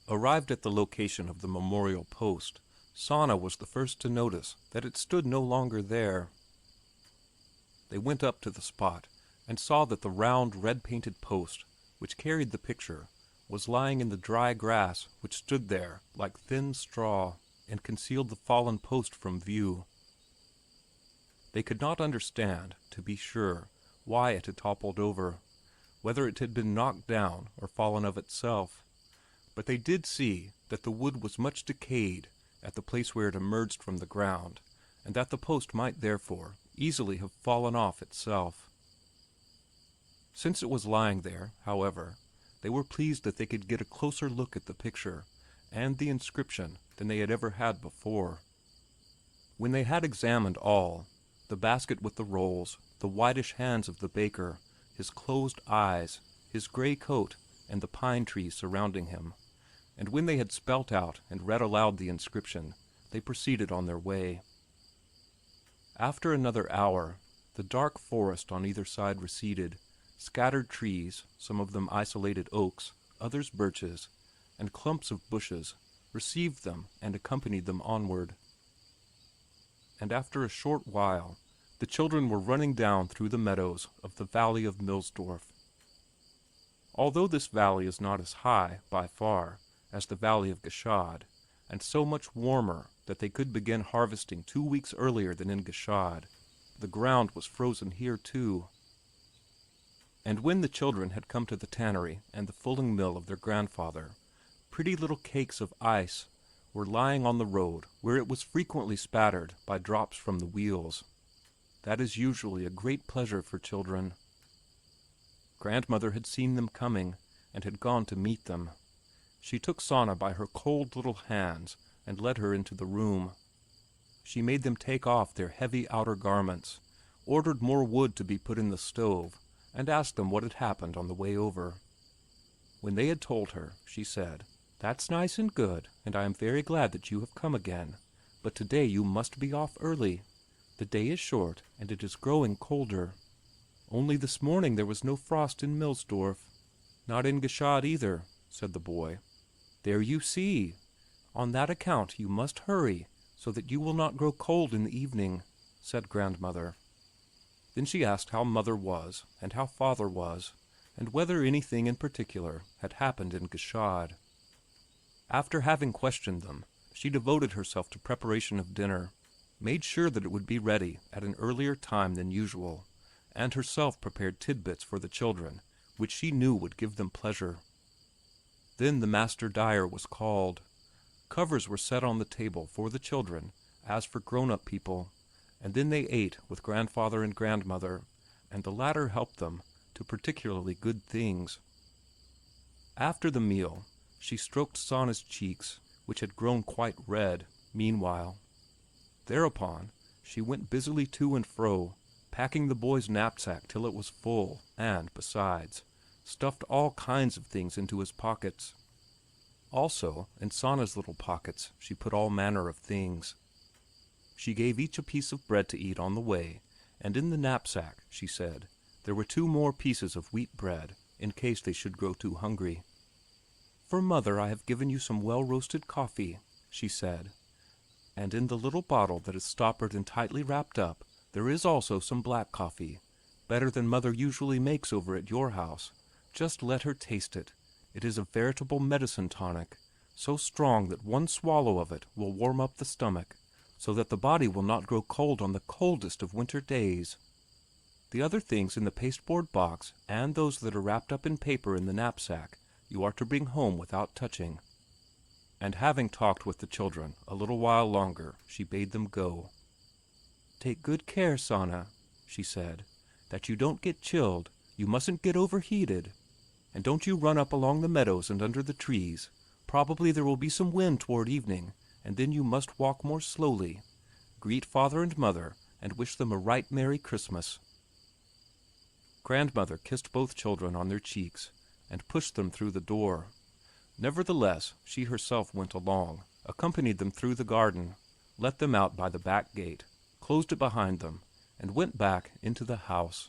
Arrived at the location of the memorial post, Sanna was the first to notice that it stood no longer there. They went up to the spot and saw that the round, red-painted post which carried the picture was lying in the dry grass which stood there like thin straw and concealed the fallen post from view. They could not understand, to be sure, why it had toppled over, whether it had been knocked down or fallen of itself, but they did see that the wood was much decayed at the place where it emerged from the ground, and that the post might therefore easily have fallen off itself. Since it was lying there, however, they were pleased that they could get a closer look at the picture and the inscription than they had ever had before. When they had examined all, the basket with the rolls, the whitish hands of the baker, his closed eyes, his gray coat, and the pine trees surrounding him, and when they had spelt out and read aloud the inscription, they proceeded on their way. After another hour, the dark forest on either side receded. Scattered trees, some of them isolated oaks, others birches, and clumps of bushes, received them and accompanied them onward. And after a short while, the children were running down through the meadows of the valley of Millsdorf. Although this valley is not as high, by far, as the valley of Gashad, and so much warmer that they could begin harvesting 2 weeks earlier than in Gashad, the ground was frozen here too. And when the children had come to the tannery and the fulling mill of their grandfather, pretty little cakes of ice were lying on the road where it was frequently spattered by drops from the wheels. That is usually a great pleasure for children. Grandmother had seen them coming and had gone to meet them. She took Sanna by her cold little hands and led her into the room. She made them take off their heavy outer garments, ordered more wood to be put in the stove, and asked them what had happened on the way over. When they had told her, she said, "That's nice and good, and I am very glad that you have come again. But today you must be off early. The day is short, and it is growing colder. Only this morning there was no frost in Millsdorf." "Not in Gashad either," said the boy. "There you see. On that account you must hurry, so that you will not grow cold in the evening," said grandmother. Then she asked how mother was, and how father was, and whether anything in particular had happened in Gashad. After having questioned them, she devoted herself to preparation of dinner, made sure that it would be ready at an earlier time than usual, and herself prepared tidbits for the children, which she knew would give them pleasure. Then the master dyer was called. Covers were set on the table for the children, as for grown-up people, and then they ate with grandfather and grandmother, and the latter helped them to particularly good things. After the meal, she stroked Sanna's cheeks, which had grown quite red, meanwhile. Thereupon she went busily to and fro, packing the boy's knapsack till it was full, and, besides, stuffed all kinds of things into his pockets. Also, in Sanna's little pockets she put all manner of things. She gave each a piece of bread to eat on the way, and in the knapsack, she said, there were 2 more pieces of wheat bread, in case they should grow too hungry. "For mother I have given you some well-roasted coffee," she said, "and in the little bottle that is stoppered and tightly wrapped up, there is also some black coffee, better than mother usually makes over at your house. Just let her taste it. It is a veritable medicine tonic, so strong that 1 swallow of it will warm up the stomach, so that the body will not grow cold on the coldest of winter days. The other things in the pasteboard box, and those that are wrapped up in paper in the knapsack, you are to bring home without touching." And having talked with the children a little while longer, she bade them go. "Take good care, Sanna," she said, "that you don't get chilled. You mustn't get overheated." And don't you run up along the meadows and under the trees. Probably there will be some wind toward evening, and then you must walk more slowly. Greet Father and Mother, and wish them a right Merry Christmas." Grandmother kissed both children on their cheeks, and pushed them through the door. Nevertheless, she herself went along, accompanied them through the garden, let them out by the back gate, closed it behind them, and went back into the house.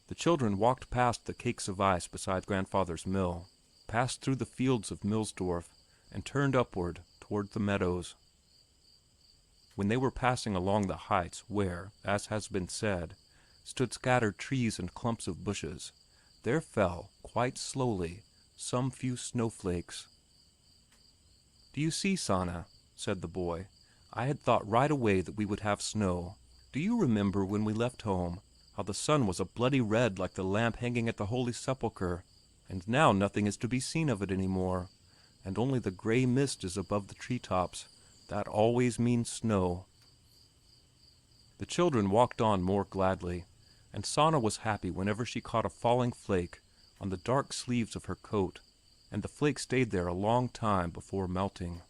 The children walked past the cakes of ice beside Grandfather's mill, passed through the fields of Millsdorf, and turned upward toward the meadows. When they were passing along the heights where, as has been said, stood scattered trees and clumps of bushes, there fell, quite slowly, some few snowflakes. "Do you see, Sanna?" said the boy. "I had thought right away that we would have snow. Do you remember when we left home, how the sun was a bloody red like the lamp hanging at the Holy Sepulchre, and now nothing is to be seen of it any more, and only the gray mist is above the tree-tops. That always means snow." The children walked on more gladly, and Sanna was happy whenever she caught a falling flake on the dark sleeves of her coat, and the flake stayed there a long time before melting.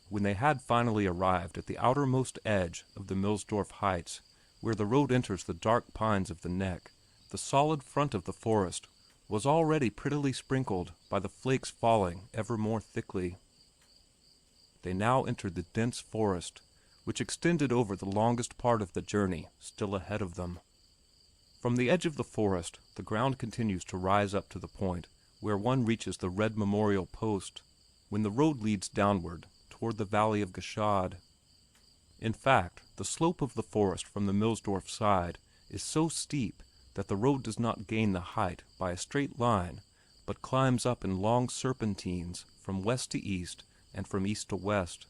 When they had finally arrived at the outermost edge of the Millsdorf heights, where the road enters the dark pines of the neck, the solid front of the forest was already prettily sprinkled by the flakes falling ever more thickly. They now entered the dense forest, which extended over the longest part of the journey still ahead of them. From the edge of the forest the ground continues to rise up to the point where one reaches the red memorial post, when the road leads downward toward the valley of Gschad. In fact, the slope of the forest from the Millsdorf side is so steep that the road does not gain the height by a straight line, but climbs up in long serpentines from west to east and from east to west.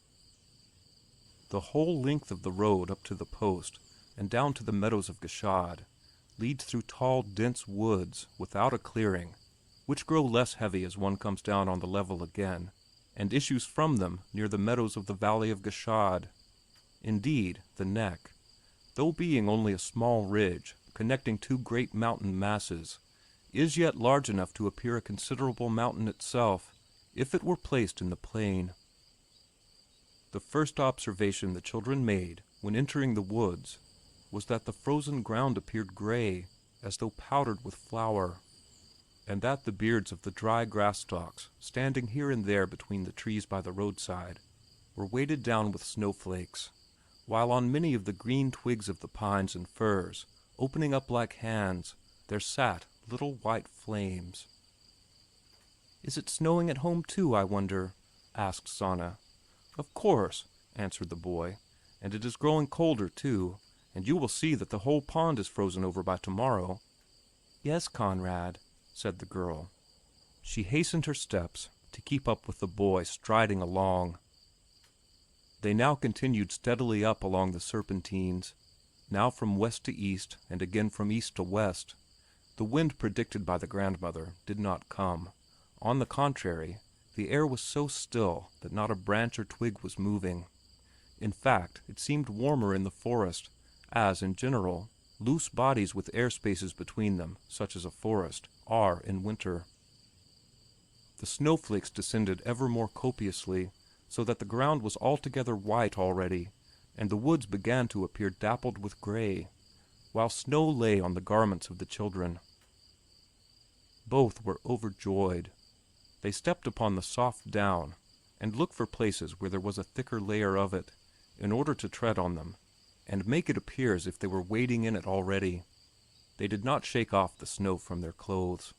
The whole length of the road up to the post and down to the meadows of Gschad leads through tall, dense woods without a clearing, which grow less heavy as one comes down on the level again, and issues from them near the meadows of the valley of Gschad. Indeed, the neck, though being only a small ridge connecting two great mountain masses, is yet large enough to appear a considerable mountain itself, if it were placed in the plain. The first observation the children made when entering the woods was that the frozen ground appeared gray, as though powdered with flour, and that the beards of the dry grass stalks, standing here and there between the trees by the roadside, were weighted down with snowflakes, while on many of the green twigs of the pines and firs, opening up like hands, there sat little white flames. "Is it snowing at home too, I wonder?" asked Sanna. "Of course," answered the boy, "and it is growing colder too, and you will see that the whole pond is frozen over by tomorrow." "Yes, Conrad," said the girl. She hastened her steps to keep up with the boy striding along. They now continued steadily up along the serpentines, now from west to east and again from east to west. The wind predicted by the grandmother did not come. On the contrary, the air was so still that not a branch or twig was moving. In fact, it seemed warmer in the forest, as, in general, loose bodies with air spaces between them, such as a forest, are in winter. The snowflakes descended ever more copiously, so that the ground was altogether white already, and the woods began to appear dappled with gray, while snow lay on the garments of the children. Both were overjoyed. They stepped upon the soft down, and looked for places where there was a thicker layer of it, in order to tread on them, and make it appear as if they were wading in it already. They did not shake off the snow from their clothes.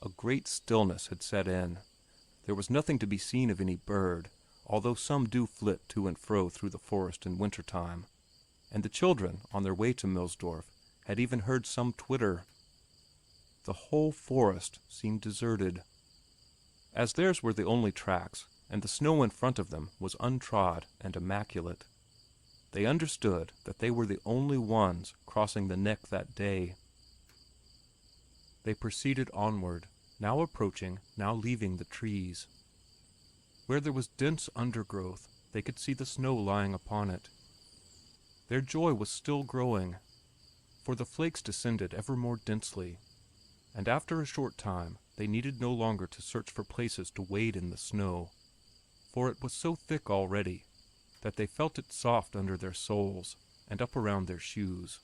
A great stillness had set in. There was nothing to be seen of any bird, although some do flit to and fro through the forest in winter time, and the children, on their way to Millsdorf, had even heard some twitter. The whole forest seemed deserted. As theirs were the only tracks, and the snow in front of them was untrod and immaculate, they understood that they were the only ones crossing the neck that day. They proceeded onward, now approaching, now leaving the trees. Where there was dense undergrowth, they could see the snow lying upon it. Their joy was still growing, for the flakes descended ever more densely, and after a short time they needed no longer to search for places to wade in the snow, for it was so thick already that they felt it soft under their soles and up around their shoes.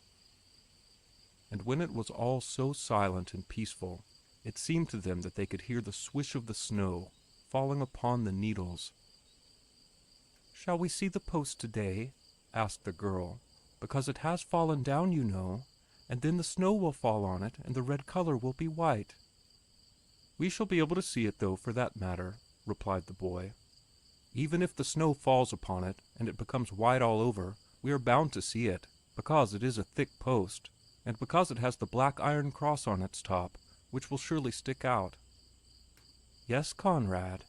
And when it was all so silent and peaceful, it seemed to them that they could hear the swish of the snow falling upon the needles. "Shall we see the post today?" asked the girl. "Because it has fallen down, you know, and then the snow will fall on it and the red color will be white." "We shall be able to see it, though, for that matter," replied the boy. "Even if the snow falls upon it and it becomes white all over, we are bound to see it, because it is a thick post, and because it has the black iron cross on its top, which will surely stick out." "Yes, Conrad."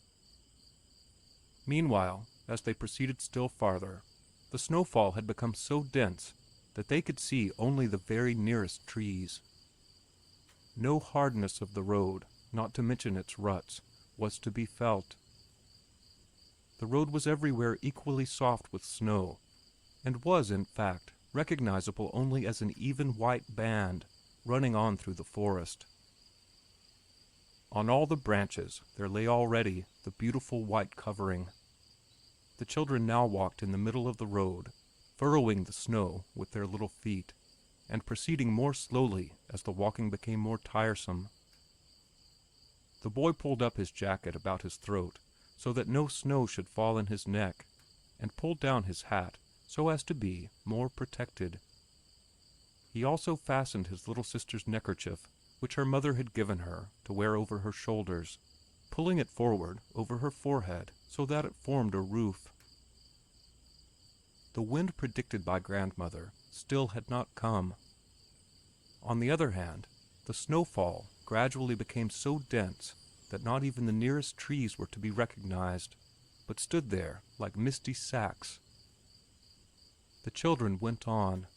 Meanwhile, as they proceeded still farther, the snowfall had become so dense that they could see only the very nearest trees. No hardness of the road, not to mention its ruts, was to be felt. The road was everywhere equally soft with snow, and was, in fact, recognizable only as an even white band running on through the forest. On all the branches there lay already the beautiful white covering. The children now walked in the middle of the road, furrowing the snow with their little feet, and proceeding more slowly as the walking became more tiresome. The boy pulled up his jacket about his throat so that no snow should fall in his neck, and pulled down his hat so as to be more protected. He also fastened his little sister's neckerchief, which her mother had given her, to wear over her shoulders, pulling it forward over her forehead so that it formed a roof. The wind predicted by grandmother still had not come. On the other hand, the snowfall gradually became so dense that not even the nearest trees were to be recognized, but stood there like misty sacks. The children went on.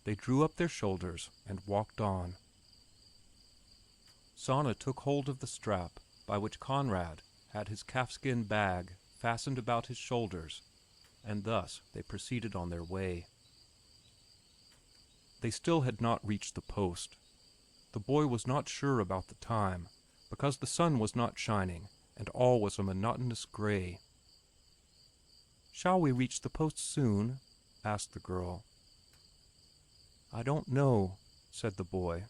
They drew up their shoulders and walked on. Sanna took hold of the strap by which Conrad had his calfskin bag fastened about his shoulders, and thus they proceeded on their way. They still had not reached the post. The boy was not sure about the time, because the sun was not shining, and all was a monotonous gray. "Shall we reach the post soon?" asked the girl. "I don't know," said the boy.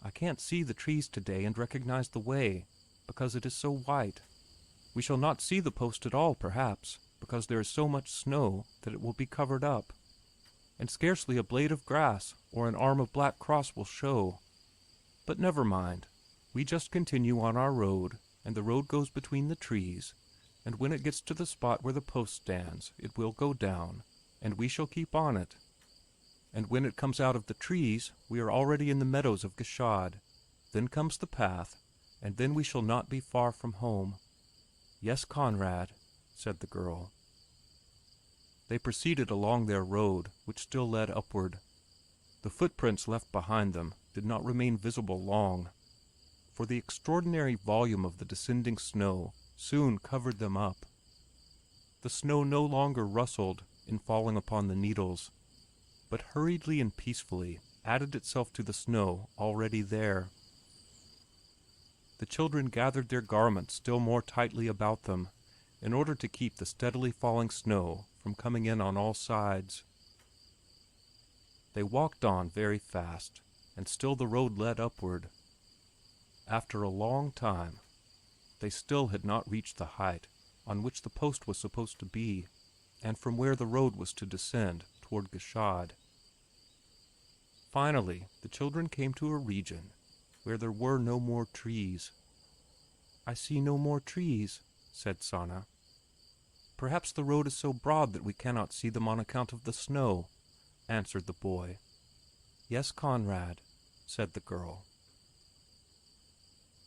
"I can't see the trees today and recognize the way, because it is so white. We shall not see the post at all, perhaps, because there is so much snow that it will be covered up, and scarcely a blade of grass or an arm of black cross will show. But never mind. We just continue on our road, and the road goes between the trees, and when it gets to the spot where the post stands, it will go down, and we shall keep on it. And when it comes out of the trees, we are already in the meadows of Gashad. Then comes the path, and then we shall not be far from home." "Yes, Conrad," said the girl. They proceeded along their road, which still led upward. The footprints left behind them did not remain visible long, for the extraordinary volume of the descending snow soon covered them up. The snow no longer rustled in falling upon the needles, but hurriedly and peacefully added itself to the snow already there. The children gathered their garments still more tightly about them, in order to keep the steadily falling snow from coming in on all sides. They walked on very fast, and still the road led upward. After a long time, they still had not reached the height on which the post was supposed to be, and from where the road was to descend toward Gashad. Finally, the children came to a region where there were no more trees. "I see no more trees," said Sanna. "Perhaps the road is so broad that we cannot see them on account of the snow," answered the boy. "Yes, Conrad," said the girl.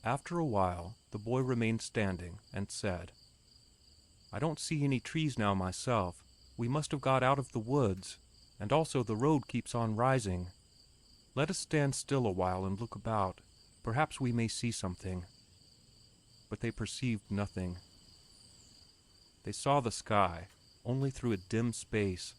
After a while, the boy remained standing and said, "I don't see any trees now myself. We must have got out of the woods, and also the road keeps on rising. Let us stand still a while and look about. Perhaps we may see something." But they perceived nothing. They saw the sky only through a dim space.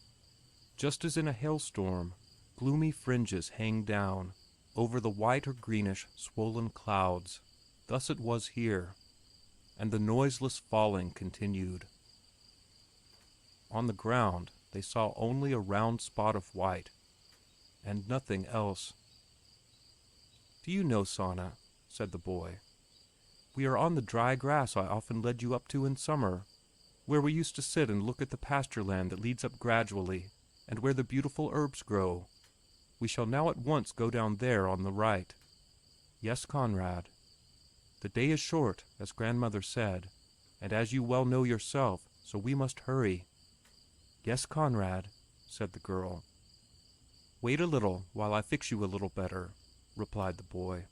Just as in a hailstorm, gloomy fringes hang down, over the white or greenish swollen clouds. Thus it was here, and the noiseless falling continued. On the ground they saw only a round spot of white, and nothing else. "Do you know, Sanna," said the boy, "we are on the dry grass I often led you up to in summer, where we used to sit and look at the pasture land that leads up gradually, and where the beautiful herbs grow. We shall now at once go down there on the right. Yes, Conrad. The day is short, as grandmother said, and as you well know yourself, so we must hurry." "Yes, Conrad," said the girl. "Wait a little while I fix you a little better," replied the boy.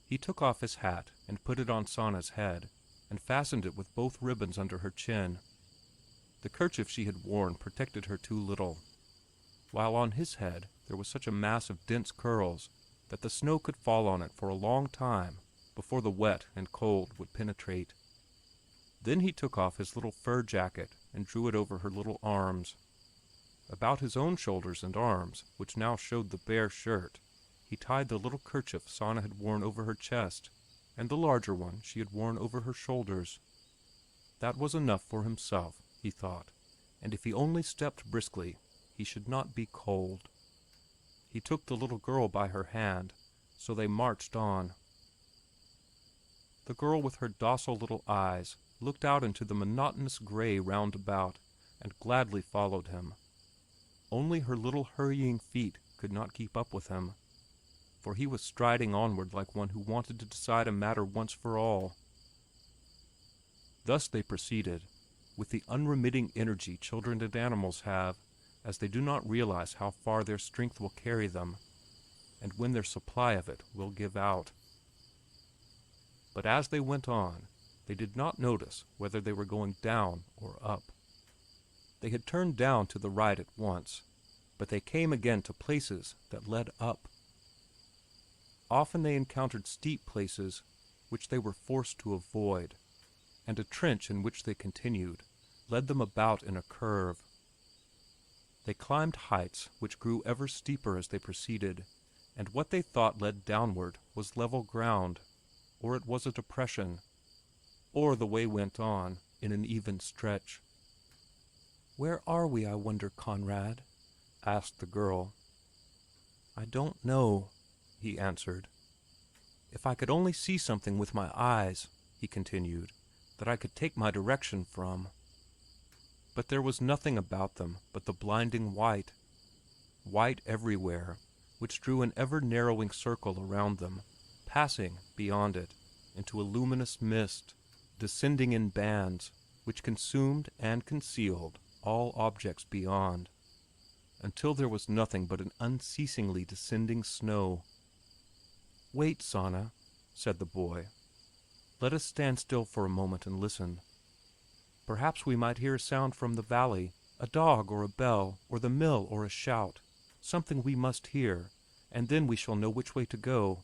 He took off his hat and put it on Sanna's head, and fastened it with both ribbons under her chin. The kerchief she had worn protected her too little, while on his head there was such a mass of dense curls that the snow could fall on it for a long time before the wet and cold would penetrate. Then he took off his little fur jacket and drew it over her little arms. About his own shoulders and arms, which now showed the bare shirt, he tied the little kerchief Sanna had worn over her chest, and the larger one she had worn over her shoulders. That was enough for himself, he thought, and if he only stepped briskly, he should not be cold. He took the little girl by her hand, so they marched on. The girl with her docile little eyes looked out into the monotonous gray round about, and gladly followed him. Only her little hurrying feet could not keep up with him, for he was striding onward like one who wanted to decide a matter once for all. Thus they proceeded, with the unremitting energy children and animals have, as they do not realize how far their strength will carry them, and when their supply of it will give out. But as they went on, they did not notice whether they were going down or up. They had turned down to the right at once, but they came again to places that led up. Often they encountered steep places which they were forced to avoid, and a trench in which they continued led them about in a curve. They climbed heights which grew ever steeper as they proceeded, and what they thought led downward was level ground, or it was a depression, or the way went on in an even stretch. "Where are we, I wonder, Conrad?" asked the girl. "I don't know," he answered. "If I could only see something with my eyes," he continued, "that I could take my direction from." But there was nothing about them but the blinding white. White everywhere, which drew an ever-narrowing circle around them, passing, beyond it, into a luminous mist, descending in bands, which consumed and concealed all objects beyond, until there was nothing but an unceasingly descending snow. "Wait, Sanna," said the boy. "Let us stand still for a moment and listen. Perhaps we might hear a sound from the valley, a dog or a bell, or the mill or a shout, something we must hear, and then we shall know which way to go."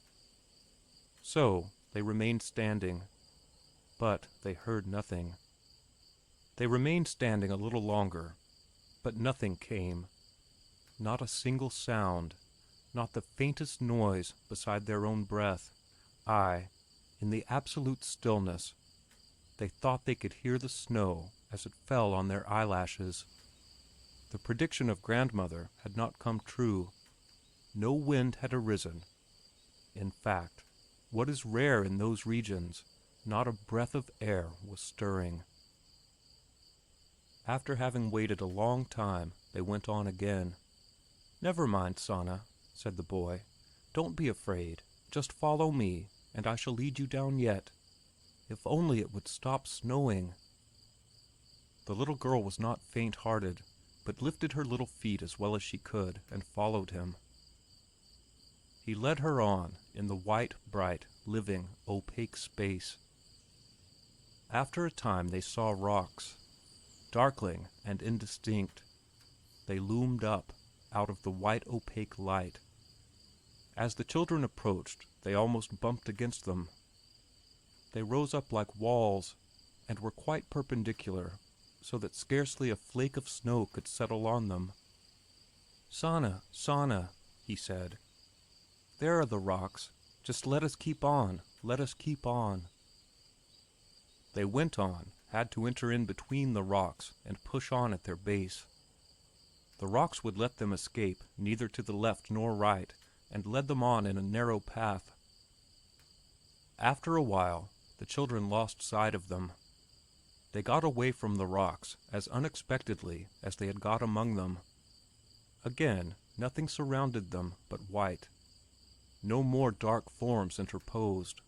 So they remained standing, but they heard nothing. They remained standing a little longer, but nothing came. Not a single sound, not the faintest noise beside their own breath. Aye, in the absolute stillness, they thought they could hear the snow as it fell on their eyelashes. The prediction of grandmother had not come true. No wind had arisen. In fact, what is rare in those regions, not a breath of air was stirring. After having waited a long time, they went on again. "Never mind, Sanna," said the boy. "Don't be afraid. Just follow me, and I shall lead you down yet. If only it would stop snowing." The little girl was not faint-hearted, but lifted her little feet as well as she could and followed him. He led her on in the white, bright, living, opaque space. After a time they saw rocks, darkling and indistinct. They loomed up out of the white, opaque light. As the children approached, they almost bumped against them. They rose up like walls, and were quite perpendicular, so that scarcely a flake of snow could settle on them. "Sanna, Sanna," he said. There are the rocks. Just let us keep on, let us keep on. They went on, had to enter in between the rocks and push on at their base. The rocks would let them escape neither to the left nor right, and led them on in a narrow path. After a while, the children lost sight of them. They got away from the rocks as unexpectedly as they had got among them. Again, nothing surrounded them but white. No more dark forms interposed.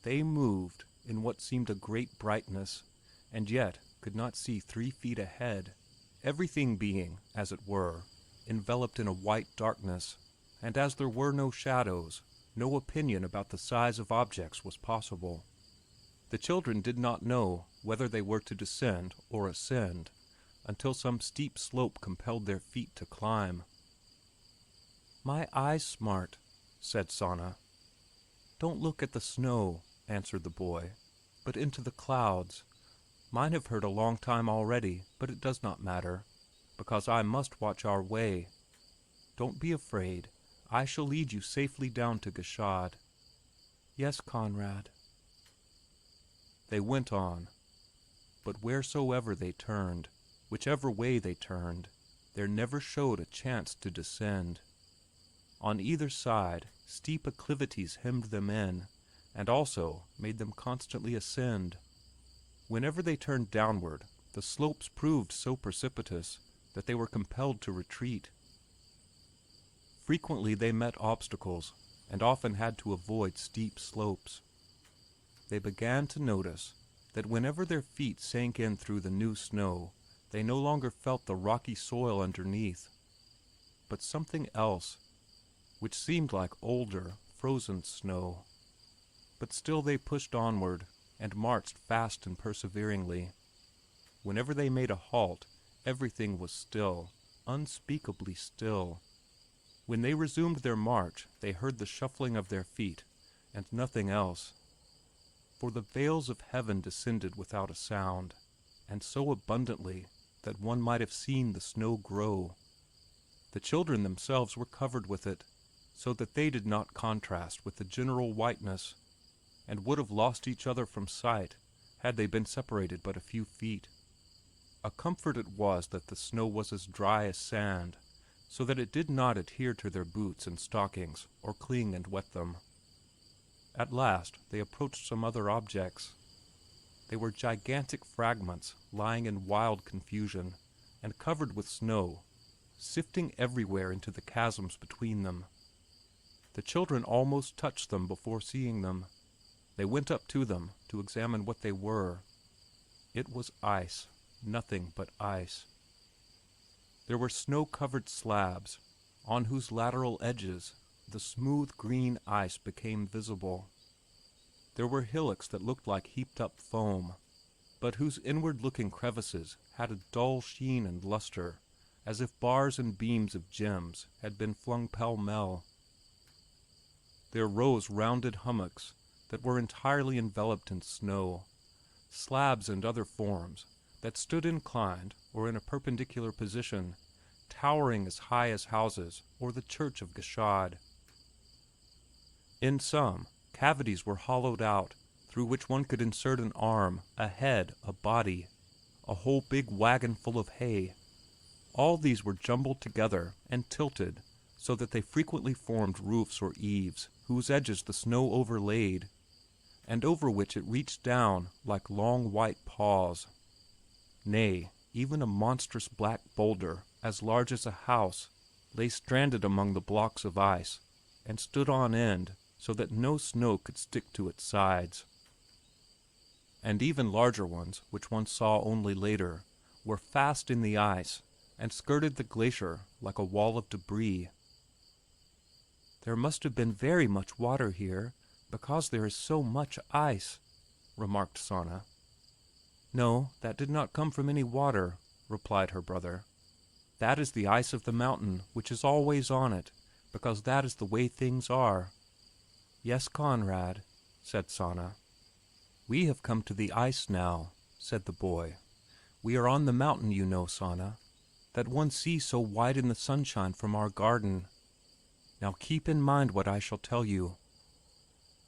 They moved in what seemed a great brightness, and yet could not see 3 feet ahead, everything being, as it were, enveloped in a white darkness, and as there were no shadows, no opinion about the size of objects was possible. The children did not know whether they were to descend or ascend, until some steep slope compelled their feet to climb. "My eyes smart," said Sanna. "Don't look at the snow," answered the boy, "but into the clouds. Mine have hurt a long time already, but it does not matter, because I must watch our way. Don't be afraid. I shall lead you safely down to Gashad." "Yes, Conrad." They went on, but wheresoever they turned, whichever way they turned, there never showed a chance to descend. On either side, steep acclivities hemmed them in, and also made them constantly ascend. Whenever they turned downward, the slopes proved so precipitous that they were compelled to retreat. Frequently they met obstacles, and often had to avoid steep slopes. They began to notice that whenever their feet sank in through the new snow, they no longer felt the rocky soil underneath, but something else, which seemed like older, frozen snow. But still they pushed onward, and marched fast and perseveringly. Whenever they made a halt, everything was still, unspeakably still. When they resumed their march, they heard the shuffling of their feet, and nothing else. For the veils of heaven descended without a sound, and so abundantly that one might have seen the snow grow. The children themselves were covered with it, so that they did not contrast with the general whiteness, and would have lost each other from sight had they been separated but a few feet. A comfort it was that the snow was as dry as sand, so that it did not adhere to their boots and stockings or cling and wet them. At last they approached some other objects. They were gigantic fragments lying in wild confusion, and covered with snow, sifting everywhere into the chasms between them. The children almost touched them before seeing them. They went up to them to examine what they were. It was ice, nothing but ice. There were snow-covered slabs, on whose lateral edges the smooth green ice became visible. There were hillocks that looked like heaped-up foam, but whose inward-looking crevices had a dull sheen and luster, as if bars and beams of gems had been flung pell-mell. There rose rounded hummocks that were entirely enveloped in snow, slabs and other forms that stood inclined or in a perpendicular position, towering as high as houses or the church of Gashad. In some, cavities were hollowed out, through which one could insert an arm, a head, a body, a whole big wagon full of hay. All these were jumbled together and tilted, so that they frequently formed roofs or eaves, whose edges the snow overlaid, and over which it reached down like long white paws. Nay, even a monstrous black boulder, as large as a house, lay stranded among the blocks of ice, and stood on end, so that no snow could stick to its sides. And even larger ones, which one saw only later, were fast in the ice, and skirted the glacier like a wall of debris. "There must have been very much water here, because there is so much ice," remarked Sanna. "No, that did not come from any water," replied her brother. "That is the ice of the mountain, which is always on it, because that is the way things are." "Yes, Conrad," said Sanna. "We have come to the ice now," said the boy. "We are on the mountain, you know, Sanna, that one sees so white in the sunshine from our garden." Now keep in mind what I shall tell you.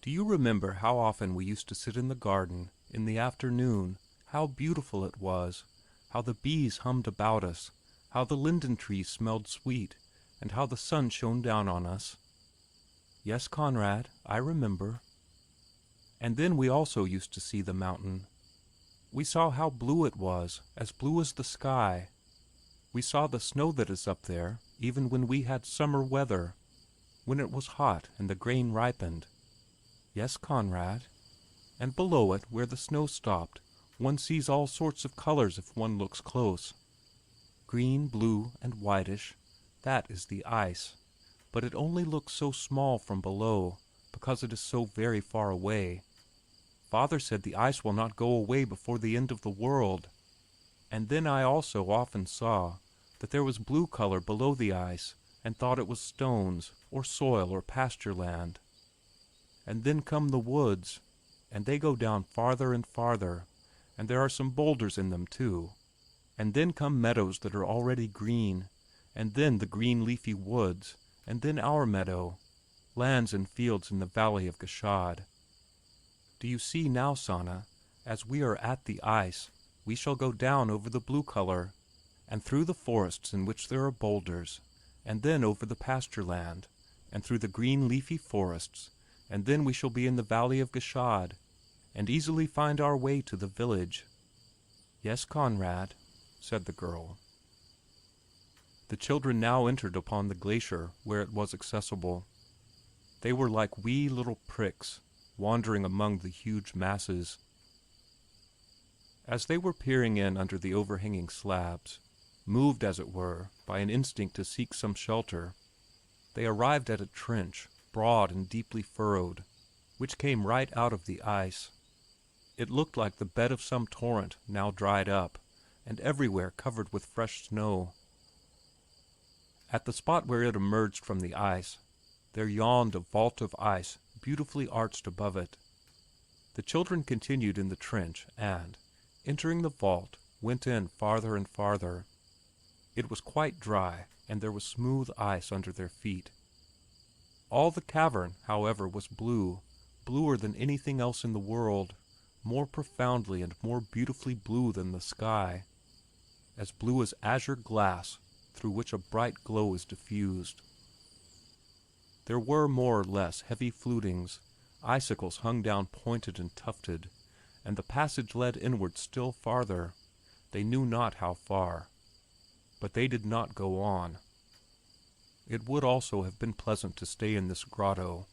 Do you remember how often we used to sit in the garden in the afternoon, how beautiful it was, how the bees hummed about us, how the linden trees smelled sweet, and how the sun shone down on us? Yes, Conrad, I remember. And then we also used to see the mountain. We saw how blue it was, as blue as the sky. We saw the snow that is up there, even when we had summer weather, when it was hot and the grain ripened. Yes, Conrad. And below it, where the snow stopped, one sees all sorts of colors if one looks close. Green, blue, and whitish, that is the ice. But it only looks so small from below, because it is so very far away. Father said the ice will not go away before the end of the world. And then I also often saw that there was blue color below the ice, and thought it was stones, or soil, or pasture land. And then come the woods, and they go down farther and farther, and there are some boulders in them too. And then come meadows that are already green, and then the green leafy woods, and then our meadow, lands and fields in the valley of Gashad. Do you see now, Sanna, as we are at the ice, we shall go down over the blue color, and through the forests in which there are boulders, and then over the pasture land, and through the green leafy forests, and then we shall be in the valley of Gashad, and easily find our way to the village. Yes, Conrad, said the girl. The children now entered upon the glacier where it was accessible. They were like wee little pricks, wandering among the huge masses. As they were peering in under the overhanging slabs, moved as it were by an instinct to seek some shelter, they arrived at a trench, broad and deeply furrowed, which came right out of the ice. It looked like the bed of some torrent now dried up, and everywhere covered with fresh snow. At the spot where it emerged from the ice, there yawned a vault of ice beautifully arched above it. The children continued in the trench and, entering the vault, went in farther and farther. It was quite dry, and there was smooth ice under their feet. All the cavern, however, was blue, bluer than anything else in the world, more profoundly and more beautifully blue than the sky, as blue as azure glass through which a bright glow is diffused. There were more or less heavy flutings, icicles hung down pointed and tufted, and the passage led inward still farther, they knew not how far. But they did not go on. It would also have been pleasant to stay in this grotto.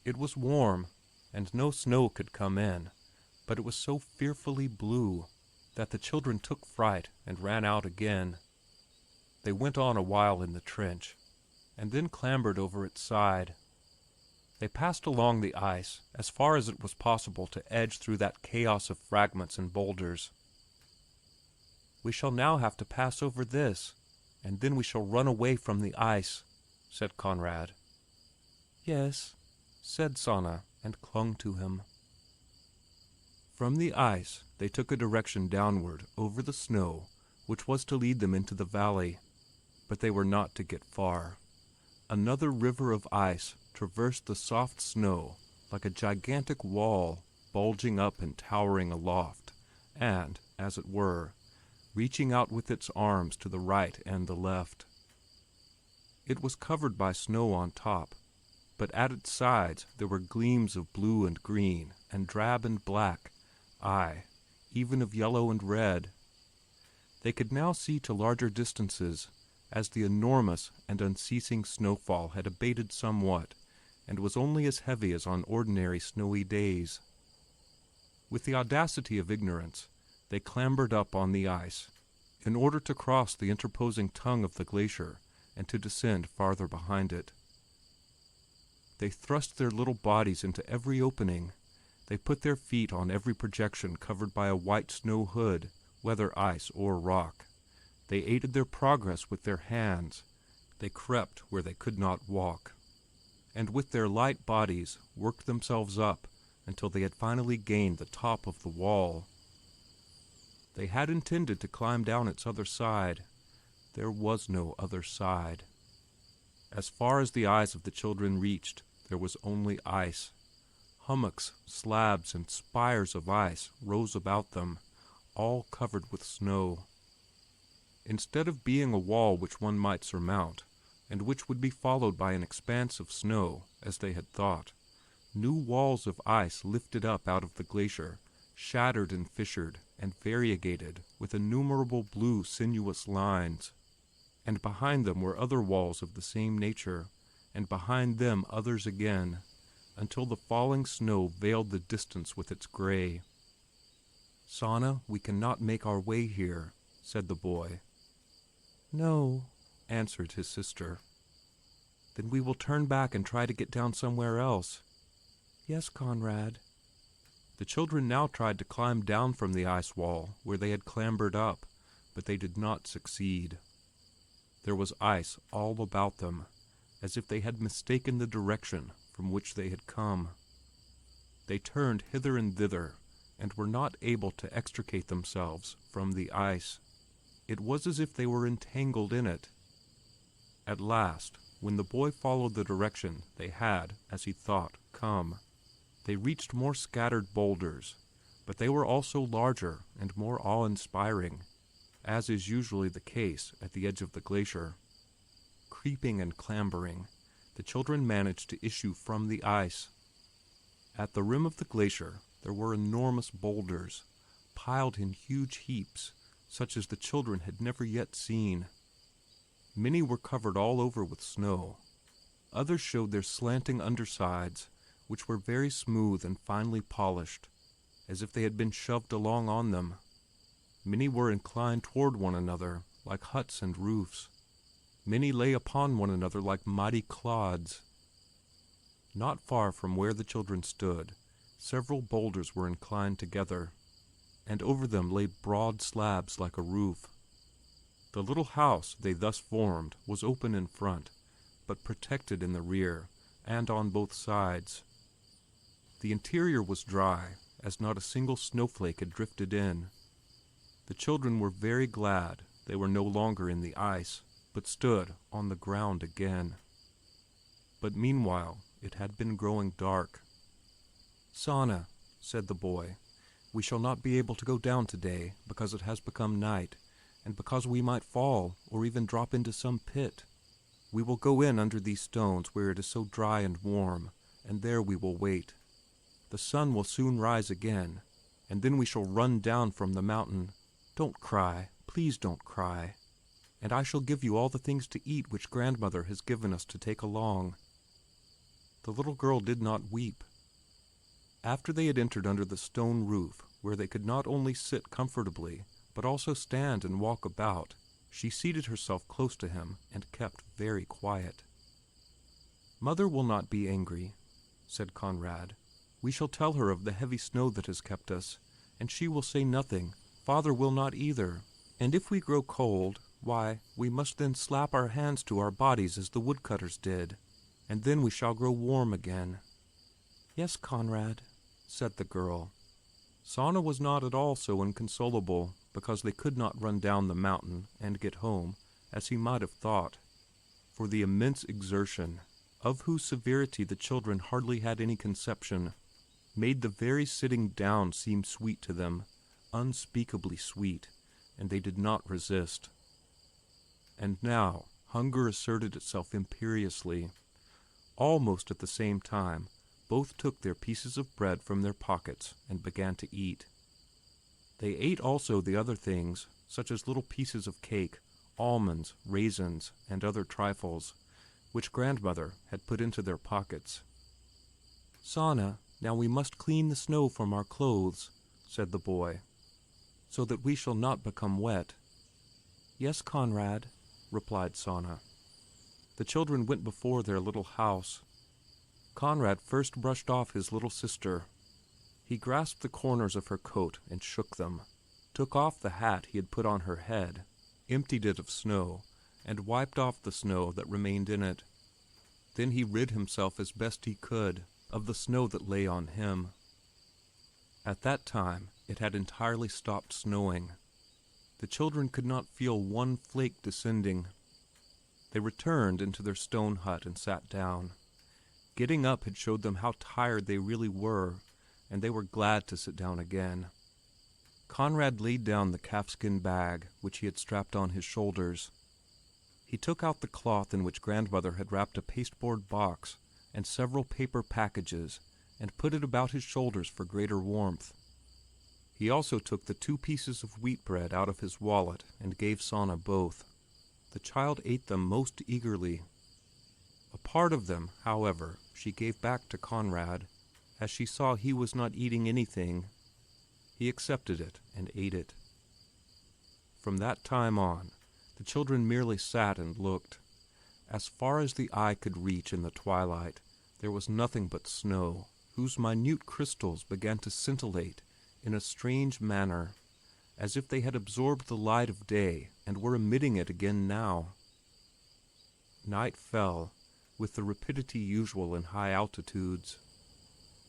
It was warm, and no snow could come in, but it was so fearfully blue that the children took fright and ran out again. They went on a while in the trench, and then clambered over its side. They passed along the ice as far as it was possible to edge through that chaos of fragments and boulders. We shall now have to pass over this, and then we shall run away from the ice, said Conrad. Yes, said Sanna, and clung to him. From the ice they took a direction downward over the snow, which was to lead them into the valley, but they were not to get far. Another river of ice traversed the soft snow like a gigantic wall, bulging up and towering aloft, and, as it were, reaching out with its arms to the right and the left. It was covered by snow on top, but at its sides there were gleams of blue and green, and drab and black, aye, even of yellow and red. They could now see to larger distances, as the enormous and unceasing snowfall had abated somewhat, and was only as heavy as on ordinary snowy days. With the audacity of ignorance, they clambered up on the ice, in order to cross the interposing tongue of the glacier and to descend farther behind it. They thrust their little bodies into every opening. They put their feet on every projection covered by a white snow hood, whether ice or rock. They aided their progress with their hands. They crept where they could not walk, and with their light bodies worked themselves up until they had finally gained the top of the wall. They had intended to climb down its other side. There was no other side. As far as the eyes of the children reached, there was only ice. Hummocks, slabs, and spires of ice rose about them, all covered with snow. Instead of being a wall which one might surmount, and which would be followed by an expanse of snow, as they had thought, new walls of ice lifted up out of the glacier, shattered and fissured, and variegated with innumerable blue sinuous lines. And behind them were other walls of the same nature, and behind them others again, until the falling snow veiled the distance with its gray. "Sanna, we cannot make our way here," said the boy. "No," answered his sister. "Then we will turn back and try to get down somewhere else." "Yes, Conrad." The children now tried to climb down from the ice wall where they had clambered up, but they did not succeed. There was ice all about them, as if they had mistaken the direction from which they had come. They turned hither and thither, and were not able to extricate themselves from the ice. It was as if they were entangled in it. At last, when the boy followed the direction they had, as he thought, come, they reached more scattered boulders, but they were also larger and more awe-inspiring, as is usually the case at the edge of the glacier. Creeping and clambering, the children managed to issue from the ice. At the rim of the glacier there were enormous boulders, piled in huge heaps, such as the children had never yet seen. Many were covered all over with snow. Others showed their slanting undersides, which were very smooth and finely polished, as if they had been shoved along on them. Many were inclined toward one another, like huts and roofs. Many lay upon one another like mighty clods. Not far from where the children stood, several boulders were inclined together, and over them lay broad slabs like a roof. The little house they thus formed was open in front, but protected in the rear, and on both sides. The interior was dry, as not a single snowflake had drifted in. The children were very glad they were no longer in the ice, but stood on the ground again. But meanwhile it had been growing dark. "Sanna," said the boy, "we shall not be able to go down today, because it has become night, and because we might fall, or even drop into some pit. We will go in under these stones where it is so dry and warm, and there we will wait. The sun will soon rise again, and then we shall run down from the mountain. Don't cry, please don't cry. And I shall give you all the things to eat which grandmother has given us to take along." The little girl did not weep. After they had entered under the stone roof, where they could not only sit comfortably, but also stand and walk about, she seated herself close to him and kept very quiet. "Mother will not be angry," said Conrad. "We shall tell her of the heavy snow that has kept us, and she will say nothing. Father will not either. And if we grow cold, why, we must then slap our hands to our bodies as the woodcutters did, and then we shall grow warm again." "Yes, Conrad," said the girl. Sanna was not at all so inconsolable because they could not run down the mountain and get home as he might have thought, for the immense exertion, of whose severity the children hardly had any conception, made the very sitting down seem sweet to them, unspeakably sweet, and they did not resist. And now hunger asserted itself imperiously. Almost at the same time, both took their pieces of bread from their pockets and began to eat. They ate also the other things, such as little pieces of cake, almonds, raisins, and other trifles, which grandmother had put into their pockets. "Sanna, now we must clean the snow from our clothes," said the boy, "so that we shall not become wet." "Yes, Conrad," replied Sanna. The children went before their little house. Conrad first brushed off his little sister. He grasped the corners of her coat and shook them, took off the hat he had put on her head, emptied it of snow, and wiped off the snow that remained in it. Then he rid himself as best he could of the snow that lay on him. At that time it had entirely stopped snowing. The children could not feel one flake descending. They returned into their stone hut and sat down. Getting up had showed them how tired they really were, and they were glad to sit down again. Conrad laid down the calfskin bag which he had strapped on his shoulders. He took out the cloth in which grandmother had wrapped a pasteboard box and several paper packages and put it about his shoulders for greater warmth. He also took the 2 pieces of wheat bread out of his wallet and gave Sanna both. The child ate them most eagerly. A part of them, however, she gave back to Conrad, as she saw he was not eating anything. He accepted it and ate it. From that time on, the children merely sat and looked. As far as the eye could reach in the twilight, there was nothing but snow, whose minute crystals began to scintillate in a strange manner, as if they had absorbed the light of day and were emitting it again now. Night fell, with the rapidity usual in high altitudes.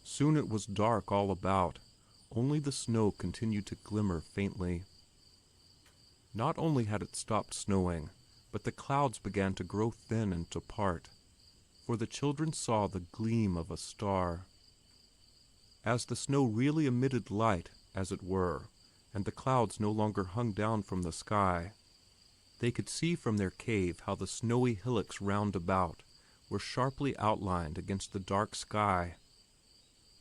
Soon it was dark all about, only the snow continued to glimmer faintly. Not only had it stopped snowing, but the clouds began to grow thin and to part, for the children saw the gleam of a star. As the snow really emitted light, as it were, and the clouds no longer hung down from the sky, they could see from their cave how the snowy hillocks round about were sharply outlined against the dark sky.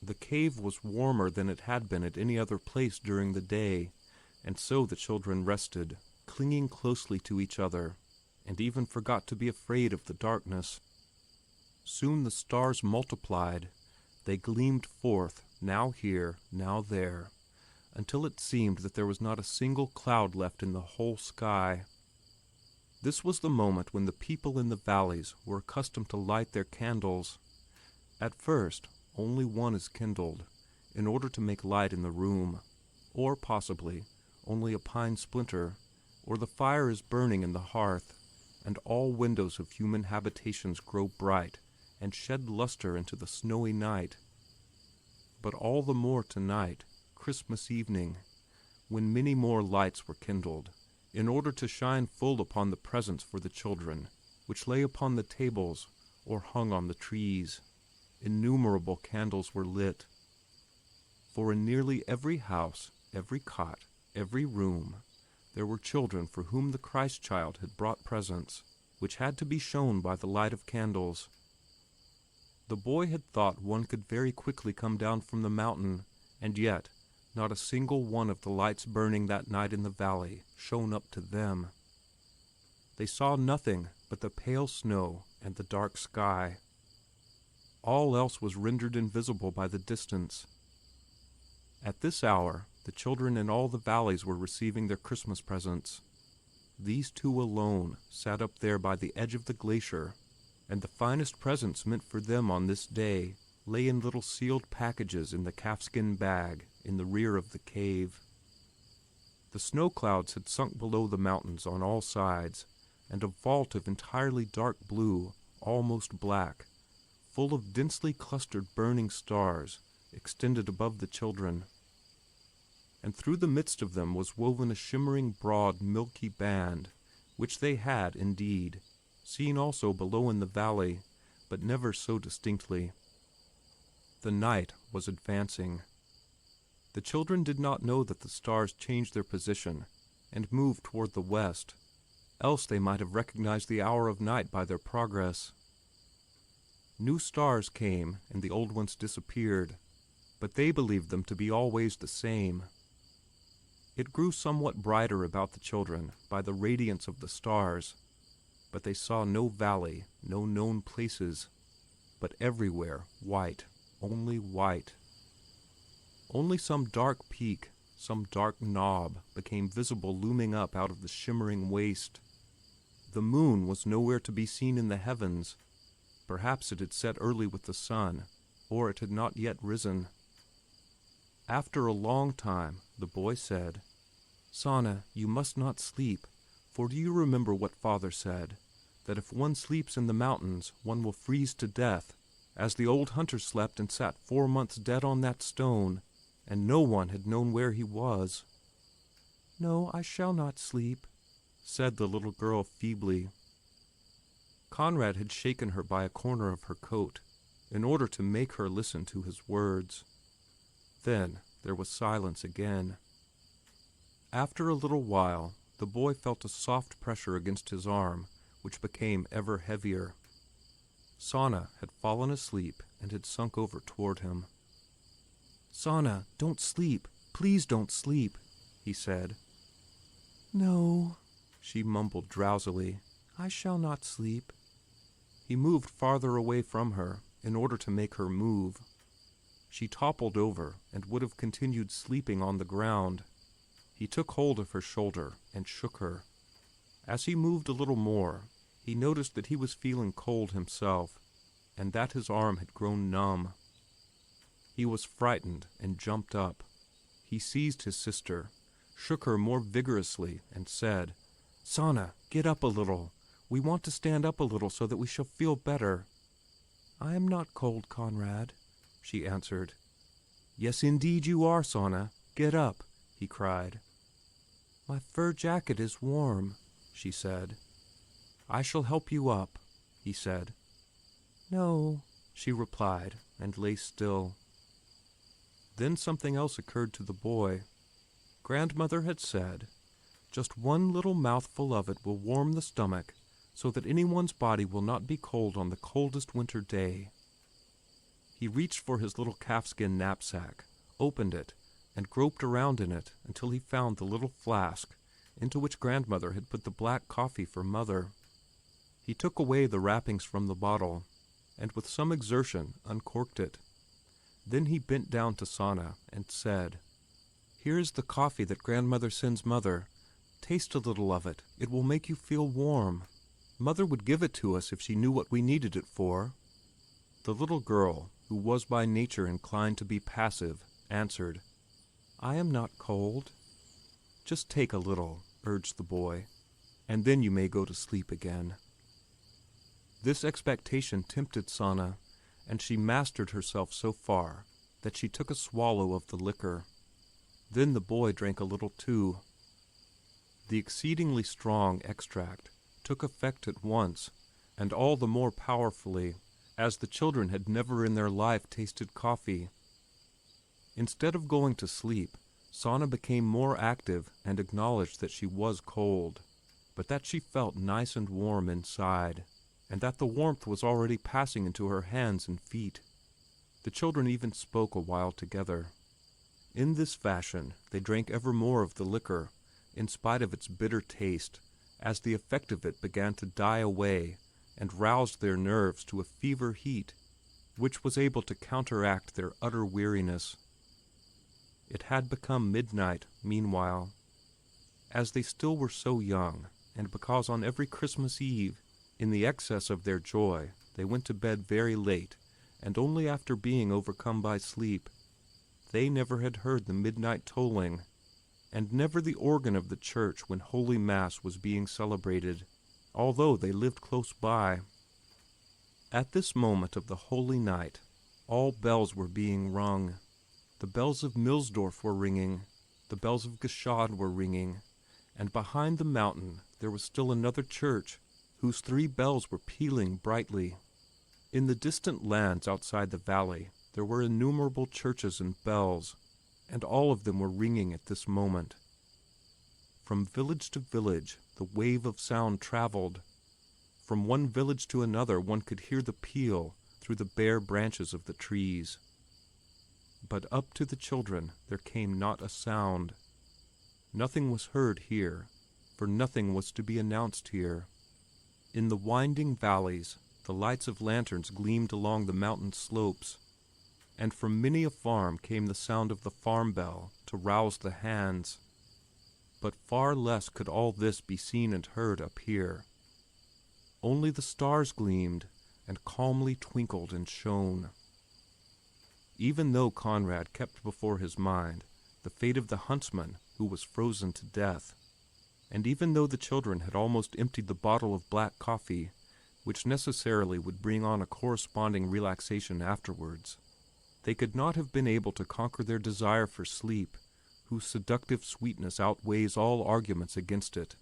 The cave was warmer than it had been at any other place during the day, and so the children rested, clinging closely to each other, and even forgot to be afraid of the darkness. Soon the stars multiplied. They gleamed forth, now here, now there, until it seemed that there was not a single cloud left in the whole sky. This was the moment when the people in the valleys were accustomed to light their candles. At first, only one is kindled, in order to make light in the room, or possibly only a pine splinter, or the fire is burning in the hearth, and all windows of human habitations grow bright and shed luster into the snowy night. But all the more tonight, Christmas evening, when many more lights were kindled, in order to shine full upon the presents for the children, which lay upon the tables or hung on the trees. Innumerable candles were lit. For in nearly every house, every cot, every room, there were children for whom the Christ child had brought presents, which had to be shown by the light of candles. The boy had thought one could very quickly come down from the mountain, and yet not a single one of the lights burning that night in the valley shone up to them. They saw nothing but the pale snow and the dark sky. All else was rendered invisible by the distance. At this hour, the children in all the valleys were receiving their Christmas presents. These 2 alone sat up there by the edge of the glacier, and the finest presents meant for them on this day lay in little sealed packages in the calfskin bag in the rear of the cave. The snow clouds had sunk below the mountains on all sides, and a vault of entirely dark blue, almost black, full of densely clustered burning stars, extended above the children. And through the midst of them was woven a shimmering broad milky band, which they had, indeed, seen also below in the valley, but never so distinctly. The night was advancing. The children did not know that the stars changed their position and moved toward the west, else they might have recognized the hour of night by their progress. New stars came and the old ones disappeared, but they believed them to be always the same. It grew somewhat brighter about the children by the radiance of the stars, but they saw no valley, no known places, but everywhere white, only white. Only some dark peak, some dark knob became visible looming up out of the shimmering waste. The moon was nowhere to be seen in the heavens. Perhaps it had set early with the sun, or it had not yet risen. After a long time, the boy said, "Sanna, you must not sleep, for do you remember what Father said, that if one sleeps in the mountains, one will freeze to death, as the old hunter slept and sat 4 months dead on that stone, and no one had known where he was." "No, I shall not sleep," said the little girl feebly. Conrad had shaken her by a corner of her coat in order to make her listen to his words. Then there was silence again. After a little while, the boy felt a soft pressure against his arm, which became ever heavier. Sanna had fallen asleep and had sunk over toward him. "Sanna, don't sleep. Please don't sleep," he said. "No," she mumbled drowsily. "I shall not sleep." He moved farther away from her in order to make her move. She toppled over and would have continued sleeping on the ground. He took hold of her shoulder and shook her. As he moved a little more, he noticed that he was feeling cold himself, and that his arm had grown numb. He was frightened and jumped up. He seized his sister, shook her more vigorously, and said, "Sanna, get up a little. We want to stand up a little so that we shall feel better." "I am not cold, Conrad," she answered. "Yes, indeed you are, Sanna. Get up," he cried. "My fur jacket is warm," she said. "I shall help you up," he said. "No," she replied, and lay still. Then something else occurred to the boy. Grandmother had said, "Just one little mouthful of it will warm the stomach so that anyone's body will not be cold on the coldest winter day." He reached for his little calfskin knapsack, opened it, and groped around in it until he found the little flask into which grandmother had put the black coffee for Mother. He took away the wrappings from the bottle, and with some exertion uncorked it. Then he bent down to Sanna and said, "Here is the coffee that grandmother sends Mother. Taste a little of it. It will make you feel warm. Mother would give it to us if she knew what we needed it for." The little girl, who was by nature inclined to be passive, answered, "I am not cold." "Just take a little," urged the boy, "and then you may go to sleep again." This expectation tempted Sanna, and she mastered herself so far that she took a swallow of the liquor. Then the boy drank a little too. The exceedingly strong extract took effect at once, and all the more powerfully, as the children had never in their life tasted coffee. Instead of going to sleep, Sanna became more active and acknowledged that she was cold, but that she felt nice and warm inside, and that the warmth was already passing into her hands and feet. The children even spoke a while together. In this fashion they drank ever more of the liquor, in spite of its bitter taste, as the effect of it began to die away and roused their nerves to a fever heat, which was able to counteract their utter weariness. It had become midnight, meanwhile. As they still were so young, and because on every Christmas Eve, in the excess of their joy, they went to bed very late, and only after being overcome by sleep, they never had heard the midnight tolling, and never the organ of the church when Holy Mass was being celebrated, although they lived close by. At this moment of the holy night, all bells were being rung. The bells of Millsdorf were ringing, the bells of Gschad were ringing, and behind the mountain there was still another church, whose 3 bells were pealing brightly. In the distant lands outside the valley there were innumerable churches and bells, and all of them were ringing at this moment. From village to village the wave of sound traveled. From one village to another one could hear the peal through the bare branches of the trees. But up to the children there came not a sound. Nothing was heard here, for nothing was to be announced here. In the winding valleys the lights of lanterns gleamed along the mountain slopes, and from many a farm came the sound of the farm bell to rouse the hands. But far less could all this be seen and heard up here. Only the stars gleamed, and calmly twinkled and shone. Even though Conrad kept before his mind the fate of the huntsman who was frozen to death, and even though the children had almost emptied the bottle of black coffee, which necessarily would bring on a corresponding relaxation afterwards, they could not have been able to conquer their desire for sleep, whose seductive sweetness outweighs all arguments against it.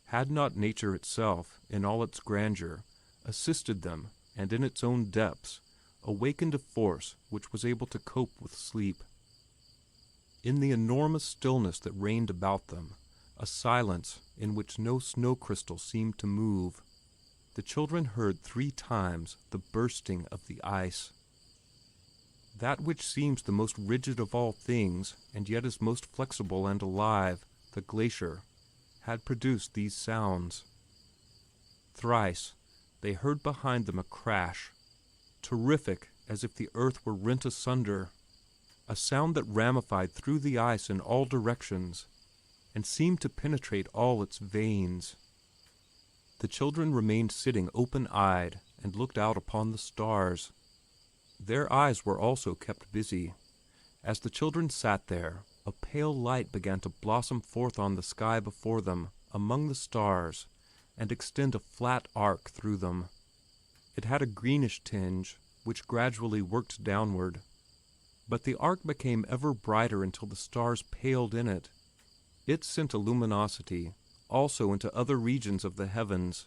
Had not nature itself, in all its grandeur, assisted them, and in its own depths awakened a force which was able to cope with sleep. In the enormous stillness that reigned about them, a silence in which no snow crystal seemed to move, the children heard 3 times the bursting of the ice. That which seems the most rigid of all things, and yet is most flexible and alive, the glacier, had produced these sounds. Thrice they heard behind them a crash, terrific as if the earth were rent asunder, a sound that ramified through the ice in all directions, and seemed to penetrate all its veins. The children remained sitting open-eyed and looked out upon the stars. Their eyes were also kept busy. As the children sat there, a pale light began to blossom forth on the sky before them among the stars and extend a flat arc through them. It had a greenish tinge, which gradually worked downward. But the arc became ever brighter until the stars paled in it. It sent a luminosity also into other regions of the heavens,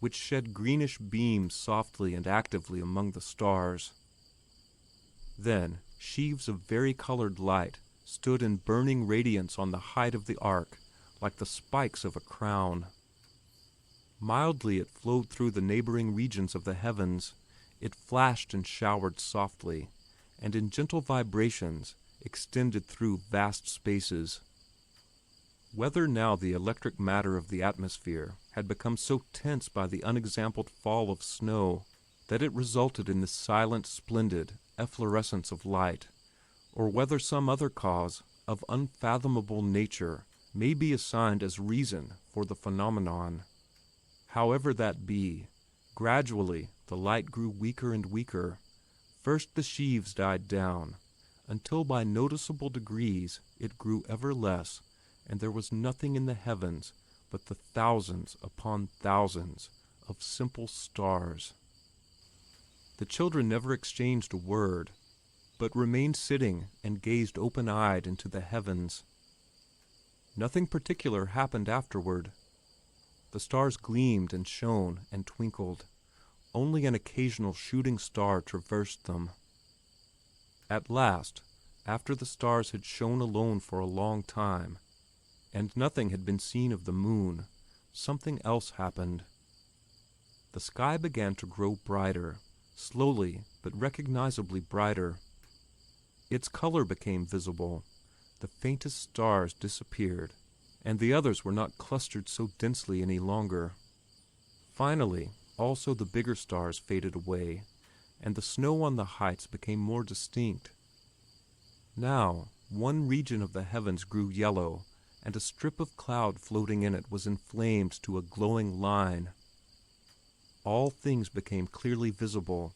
which shed greenish beams softly and actively among the stars. Then sheaves of vari-colored light stood in burning radiance on the height of the arc, like the spikes of a crown. Mildly it flowed through the neighboring regions of the heavens. It flashed and showered softly, and in gentle vibrations extended through vast spaces. Whether now the electric matter of the atmosphere had become so tense by the unexampled fall of snow that it resulted in this silent, splendid efflorescence of light, or whether some other cause of unfathomable nature may be assigned as reason for the phenomenon. However that be, gradually the light grew weaker and weaker. First the sheaves died down, until by noticeable degrees it grew ever less, and there was nothing in the heavens but the thousands upon thousands of simple stars. The children never exchanged a word, but remained sitting and gazed open-eyed into the heavens. Nothing particular happened afterward. The stars gleamed and shone and twinkled. Only an occasional shooting star traversed them. At last, after the stars had shone alone for a long time, and nothing had been seen of the moon, something else happened. The sky began to grow brighter, slowly but recognizably brighter. Its color became visible, the faintest stars disappeared, and the others were not clustered so densely any longer. Finally, also the bigger stars faded away, and the snow on the heights became more distinct. Now, one region of the heavens grew yellow, and a strip of cloud floating in it was inflamed to a glowing line. All things became clearly visible,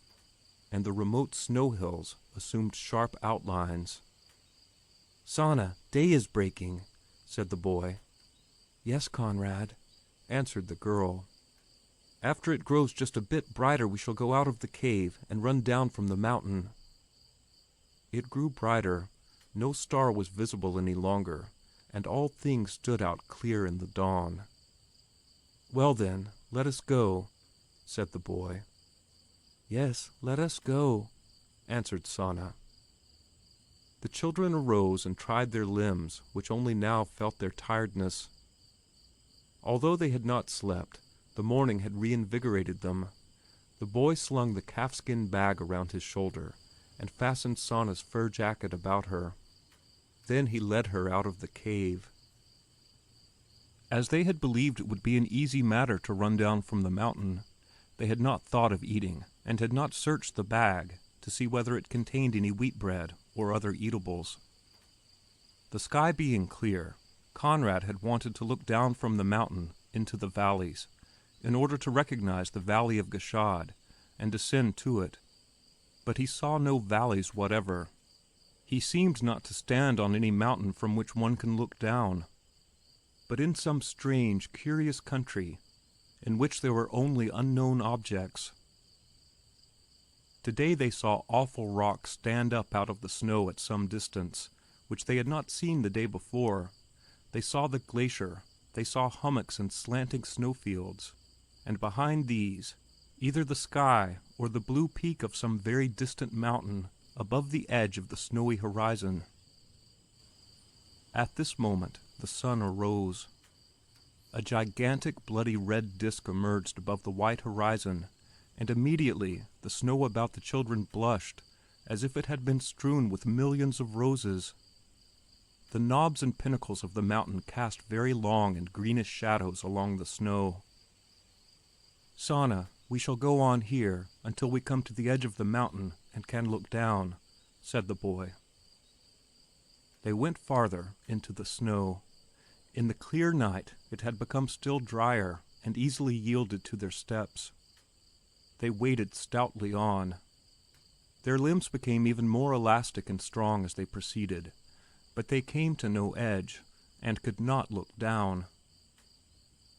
and the remote snow hills assumed sharp outlines. "Sanna, day is breaking," said the boy. "Yes, Conrad," answered the girl. "After it grows just a bit brighter we shall go out of the cave and run down from the mountain." It grew brighter. No star was visible any longer, and all things stood out clear in the dawn. "Well then, let us go," said the boy. "Yes, let us go," answered Sanna. The children arose and tried their limbs, which only now felt their tiredness. Although they had not slept, the morning had reinvigorated them. The boy slung the calfskin bag around his shoulder and fastened Sanna's fur jacket about her. Then he led her out of the cave. As they had believed it would be an easy matter to run down from the mountain, they had not thought of eating, and had not searched the bag to see whether it contained any wheat bread or other eatables. The sky being clear, Conrad had wanted to look down from the mountain into the valleys, in order to recognize the valley of Gashad and descend to it. But he saw no valleys whatever. He seemed not to stand on any mountain from which one can look down, but in some strange, curious country in which there were only unknown objects. Today they saw awful rocks stand up out of the snow at some distance, which they had not seen the day before. They saw the glacier, they saw hummocks and slanting snowfields, and behind these, either the sky or the blue peak of some very distant mountain above the edge of the snowy horizon. At this moment the sun arose. A gigantic bloody red disk emerged above the white horizon, and immediately the snow about the children blushed as if it had been strewn with millions of roses. The knobs and pinnacles of the mountain cast very long and greenish shadows along the snow. "Sanna, we shall go on here until we come to the edge of the mountain and can look down," said the boy. They went farther into the snow. In the clear night it had become still drier and easily yielded to their steps. They waded stoutly on. Their limbs became even more elastic and strong as they proceeded, but they came to no edge, and could not look down.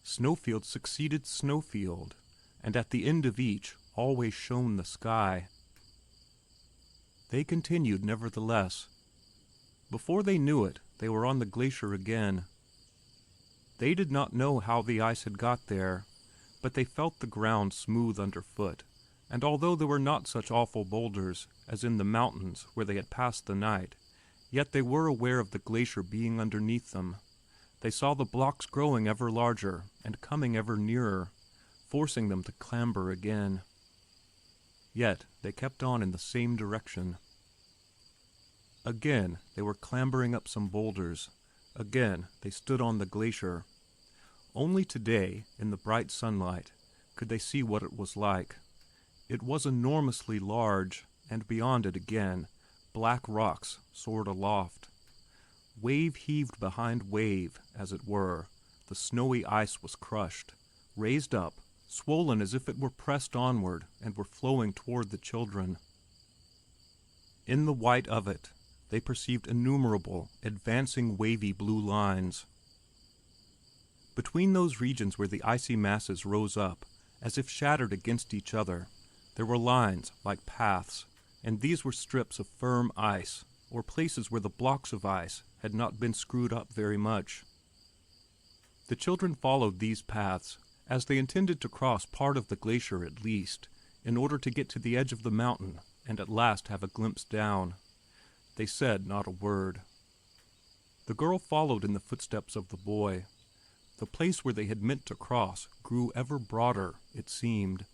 Snowfield succeeded snowfield, and at the end of each always shone the sky. They continued nevertheless. Before they knew it, they were on the glacier again. They did not know how the ice had got there, but they felt the ground smooth underfoot, and although there were not such awful boulders as in the mountains where they had passed the night, yet they were aware of the glacier being underneath them. They saw the blocks growing ever larger and coming ever nearer, forcing them to clamber again. Yet they kept on in the same direction. Again they were clambering up some boulders. Again they stood on the glacier. Only today, in the bright sunlight, could they see what it was like. It was enormously large, and beyond it again, black rocks soared aloft. Wave heaved behind wave, as it were. The snowy ice was crushed, raised up, swollen as if it were pressed onward and were flowing toward the children. In the white of it, they perceived innumerable, advancing wavy blue lines. Between those regions where the icy masses rose up, as if shattered against each other, there were lines like paths, and these were strips of firm ice, or places where the blocks of ice had not been screwed up very much. The children followed these paths, as they intended to cross part of the glacier at least, in order to get to the edge of the mountain and at last have a glimpse down. They said not a word. The girl followed in the footsteps of the boy. The place where they had meant to cross grew ever broader, it seemed.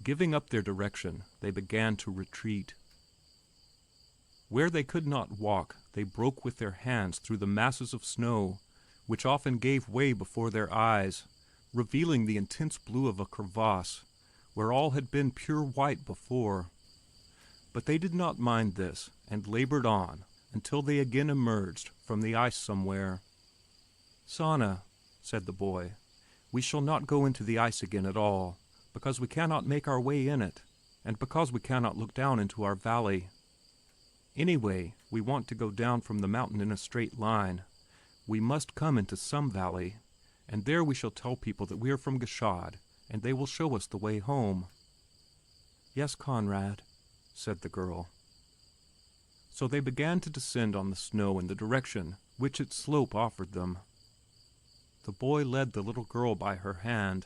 Giving up their direction, they began to retreat. Where they could not walk, they broke with their hands through the masses of snow, which often gave way before their eyes, revealing the intense blue of a crevasse, where all had been pure white before. But they did not mind this, and labored on until they again emerged from the ice somewhere. "Sanna," said the boy, "we shall not go into the ice again at all, because we cannot make our way in it, and because we cannot look down into our valley. Anyway, we want to go down from the mountain in a straight line. We must come into some valley, and there we shall tell people that we are from Gashad, and they will show us the way home." "Yes, Conrad," said the girl. So they began to descend on the snow in the direction which its slope offered them. The boy led the little girl by her hand.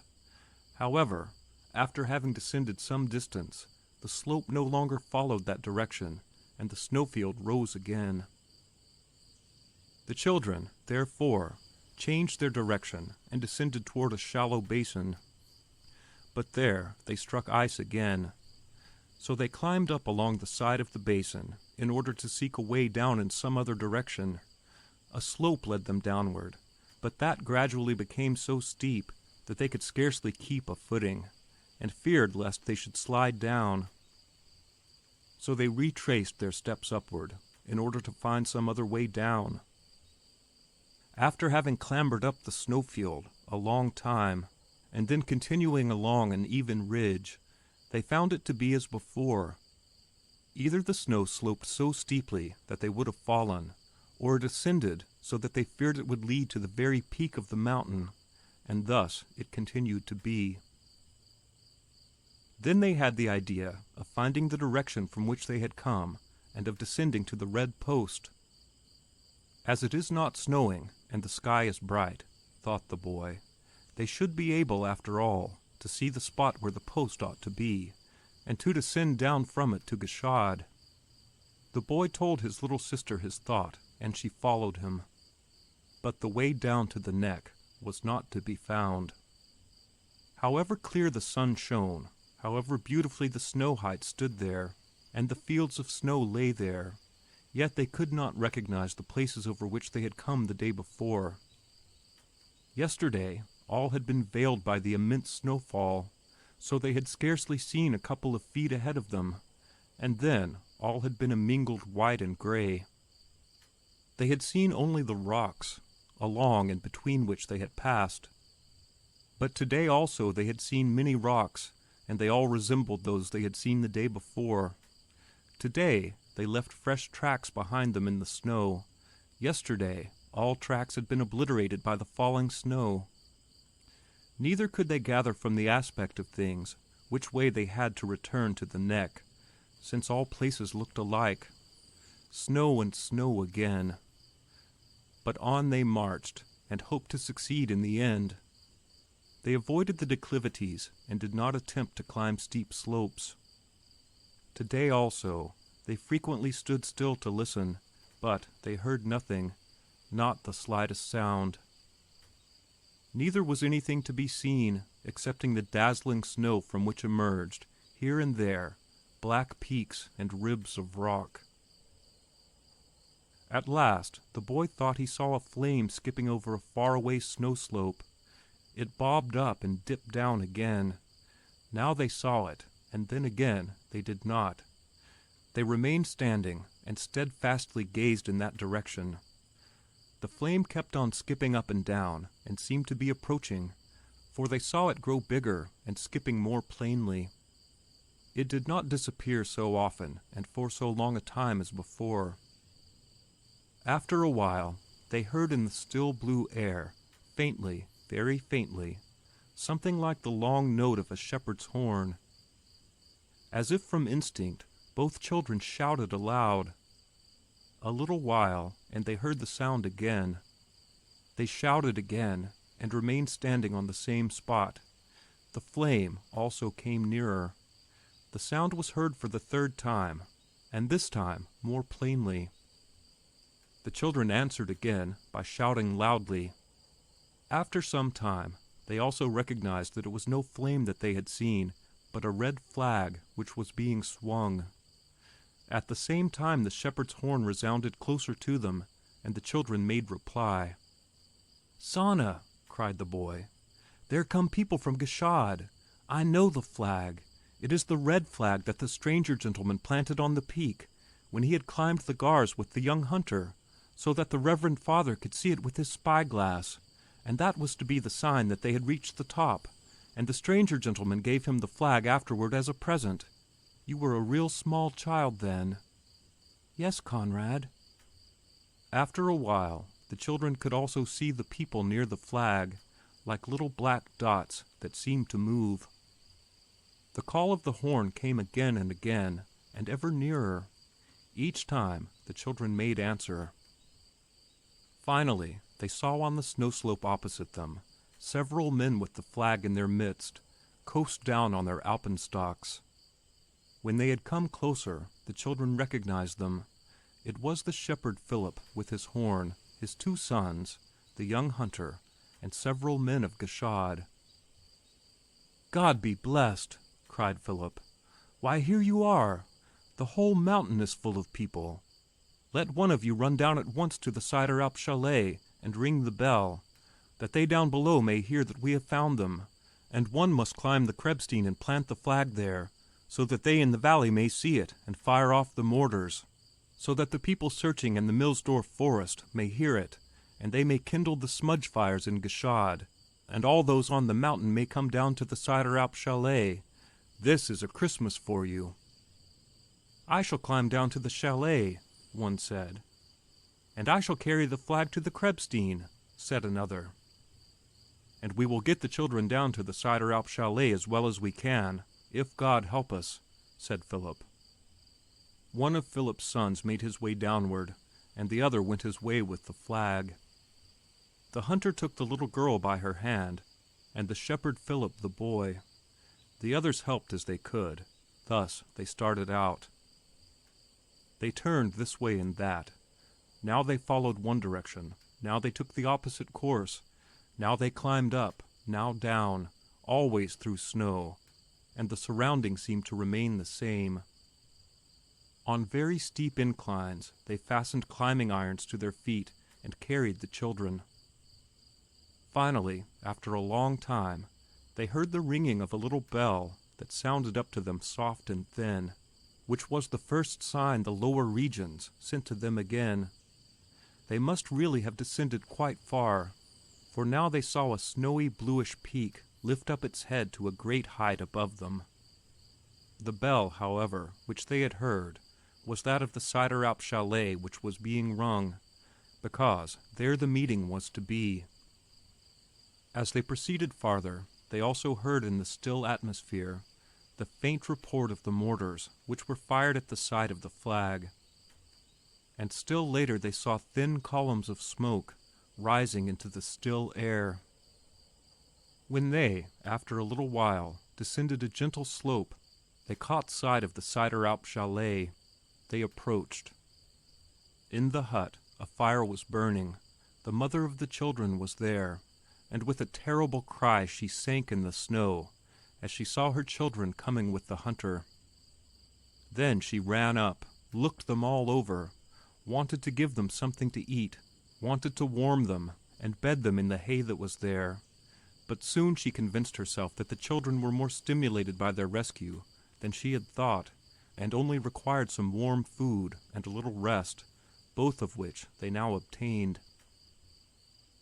However, after having descended some distance, the slope no longer followed that direction, and the snowfield rose again. The children, therefore, changed their direction and descended toward a shallow basin. But there they struck ice again. So they climbed up along the side of the basin in order to seek a way down in some other direction. A slope led them downward, but that gradually became so steep that they could scarcely keep a footing, and feared lest they should slide down. So they retraced their steps upward in order to find some other way down. After having clambered up the snowfield a long time, and then continuing along an even ridge, they found it to be as before. Either the snow sloped so steeply that they would have fallen, or it ascended so that they feared it would lead to the very peak of the mountain, and thus it continued to be. Then they had the idea of finding the direction from which they had come, and of descending to the red post. As it is not snowing, and the sky is bright, thought the boy, they should be able, after all, to see the spot where the post ought to be, and to descend down from it to Gashad. The boy told his little sister his thought, and she followed him. But the way down to the neck was not to be found. However clear the sun shone, however beautifully the snow heights stood there, and the fields of snow lay there, yet they could not recognize the places over which they had come the day before. Yesterday all had been veiled by the immense snowfall, so they had scarcely seen a couple of feet ahead of them, and then all had been a mingled white and gray. They had seen only the rocks, along and between which they had passed. But today also they had seen many rocks, and they all resembled those they had seen the day before. Today they left fresh tracks behind them in the snow. Yesterday all tracks had been obliterated by the falling snow. Neither could they gather from the aspect of things which way they had to return to the neck, since all places looked alike. Snow and snow again. But on they marched, and hoped to succeed in the end. They avoided the declivities, and did not attempt to climb steep slopes. Today also they frequently stood still to listen, but they heard nothing, not the slightest sound. Neither was anything to be seen, excepting the dazzling snow from which emerged, here and there, black peaks and ribs of rock. At last the boy thought he saw a flame skipping over a far-away snow slope. It bobbed up and dipped down again. Now they saw it, and then again they did not. They remained standing and steadfastly gazed in that direction. The flame kept on skipping up and down, and seemed to be approaching, for they saw it grow bigger and skipping more plainly. It did not disappear so often and for so long a time as before. After a while, they heard in the still blue air, faintly, very faintly, something like the long note of a shepherd's horn. As if from instinct, both children shouted aloud. A little while, and they heard the sound again. They shouted again, and remained standing on the same spot. The flame also came nearer. The sound was heard for the third time, and this time more plainly. The children answered again by shouting loudly. After some time, they also recognized that it was no flame that they had seen, but a red flag which was being swung. At the same time the shepherd's horn resounded closer to them, and the children made reply. "Sanna," cried the boy, "there come people from Gashad. I know the flag. It is the red flag that the stranger gentleman planted on the peak, when he had climbed the gars with the young hunter, so that the reverend father could see it with his spyglass, and that was to be the sign that they had reached the top, and the stranger gentleman gave him the flag afterward as a present. You were a real small child then." "Yes, Conrad." After a while, the children could also see the people near the flag, like little black dots that seemed to move. The call of the horn came again and again, and ever nearer. Each time the children made answer. Finally, they saw on the snow slope opposite them several men with the flag in their midst, coast down on their alpenstocks. When they had come closer, the children recognized them. It was the shepherd Philip with his horn, his 2 sons, the young hunter, and several men of Gashad. "God be blessed!" cried Philip. "Why, here you are! The whole mountain is full of people. Let one of you run down at once to the Cider Alp chalet and ring the bell, that they down below may hear that we have found them, and one must climb the Krebsstein and plant the flag there, so that they in the valley may see it and fire off the mortars, so that the people searching in the Millsdorf forest may hear it, and they may kindle the smudge fires in Gashad, and all those on the mountain may come down to the Cider Alp chalet. This is a Christmas for you." "I shall climb down to the chalet," one said. "And I shall carry the flag to the Krebsstein," said another. "And we will get the children down to the Cider Alp chalet as well as we can, if God help us," said Philip. One of Philip's sons made his way downward, and the other went his way with the flag. The hunter took the little girl by her hand, and the shepherd Philip the boy. The others helped as they could. Thus they started out. They turned this way and that. Now they followed one direction, now they took the opposite course, now they climbed up, now down, always through snow, and the surroundings seemed to remain the same. On very steep inclines they fastened climbing irons to their feet and carried the children. Finally, after a long time, they heard the ringing of a little bell that sounded up to them soft and thin, which was the first sign the lower regions sent to them again. They must really have descended quite far, for now they saw a snowy bluish peak lift up its head to a great height above them. The bell, however, which they had heard, was that of the Cider Alp chalet which was being rung, because there the meeting was to be. As they proceeded farther, they also heard in the still atmosphere the faint report of the mortars which were fired at the side of the flag. And still later they saw thin columns of smoke rising into the still air. When they, after a little while, descended a gentle slope, they caught sight of the Cider Alp chalet. They approached. In the hut a fire was burning. The mother of the children was there, and with a terrible cry she sank in the snow as she saw her children coming with the hunter. Then she ran up, looked them all over, wanted to give them something to eat, wanted to warm them, and bed them in the hay that was there. But soon she convinced herself that the children were more stimulated by their rescue than she had thought, and only required some warm food and a little rest, both of which they now obtained.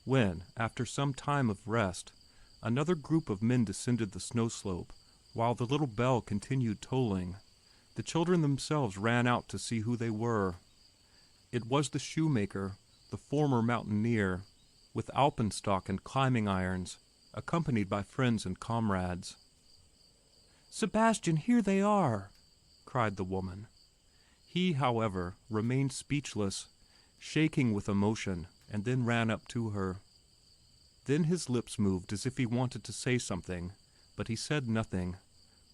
When, after some time of rest, another group of men descended the snow slope, while the little bell continued tolling, the children themselves ran out to see who they were. It was the shoemaker, the former mountaineer, with alpenstock and climbing irons, accompanied by friends and comrades. "Sebastian, here they are!" cried the woman. He, however, remained speechless, shaking with emotion, and then ran up to her. Then his lips moved as if he wanted to say something, but he said nothing,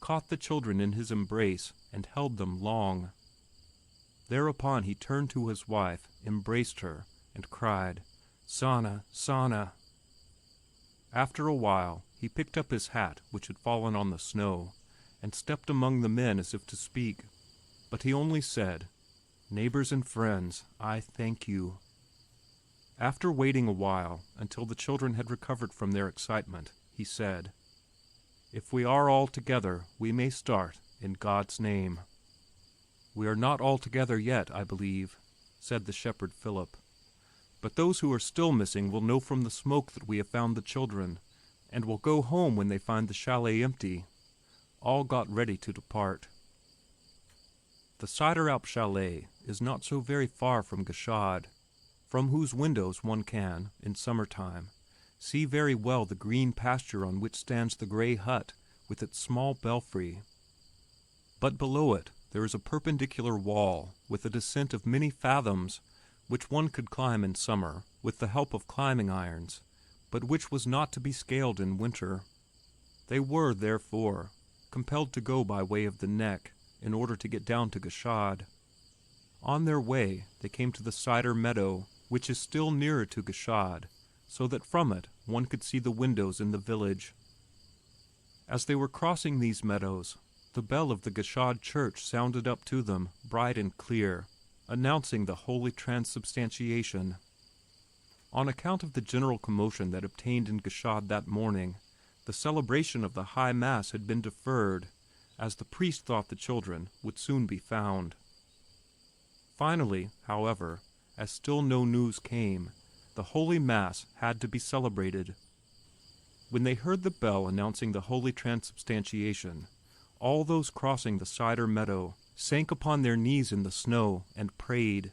caught the children in his embrace, and held them long. Thereupon he turned to his wife, embraced her, and cried, "Sanna, Sanna!" After a while he picked up his hat, which had fallen on the snow, and stepped among the men as if to speak, but he only said, "Neighbors and friends, I thank you." After waiting a while until the children had recovered from their excitement, he said, "If we are all together, we may start, in God's name." "We are not all together yet, I believe," said the shepherd Philip. "But those who are still missing will know from the smoke that we have found the children, and will go home when they find the chalet empty." All got ready to depart. The Cider Alp chalet is not so very far from Gschad, from whose windows one can, in summertime, see very well the green pasture on which stands the gray hut with its small belfry. But below it there is a perpendicular wall with a descent of many fathoms, which one could climb in summer with the help of climbing irons, but which was not to be scaled in winter. They were, therefore, compelled to go by way of the neck in order to get down to Gschad. On their way they came to the cider meadow, which is still nearer to Gschad, so that from it one could see the windows in the village. As they were crossing these meadows, the bell of the Gschad church sounded up to them, bright and clear, announcing the holy transubstantiation. On account of the general commotion that obtained in Gschad that morning, the celebration of the High Mass had been deferred, as the priest thought the children would soon be found. Finally, however, as still no news came, the Holy Mass had to be celebrated. When they heard the bell announcing the holy transubstantiation, all those crossing the cider meadow sank upon their knees in the snow and prayed.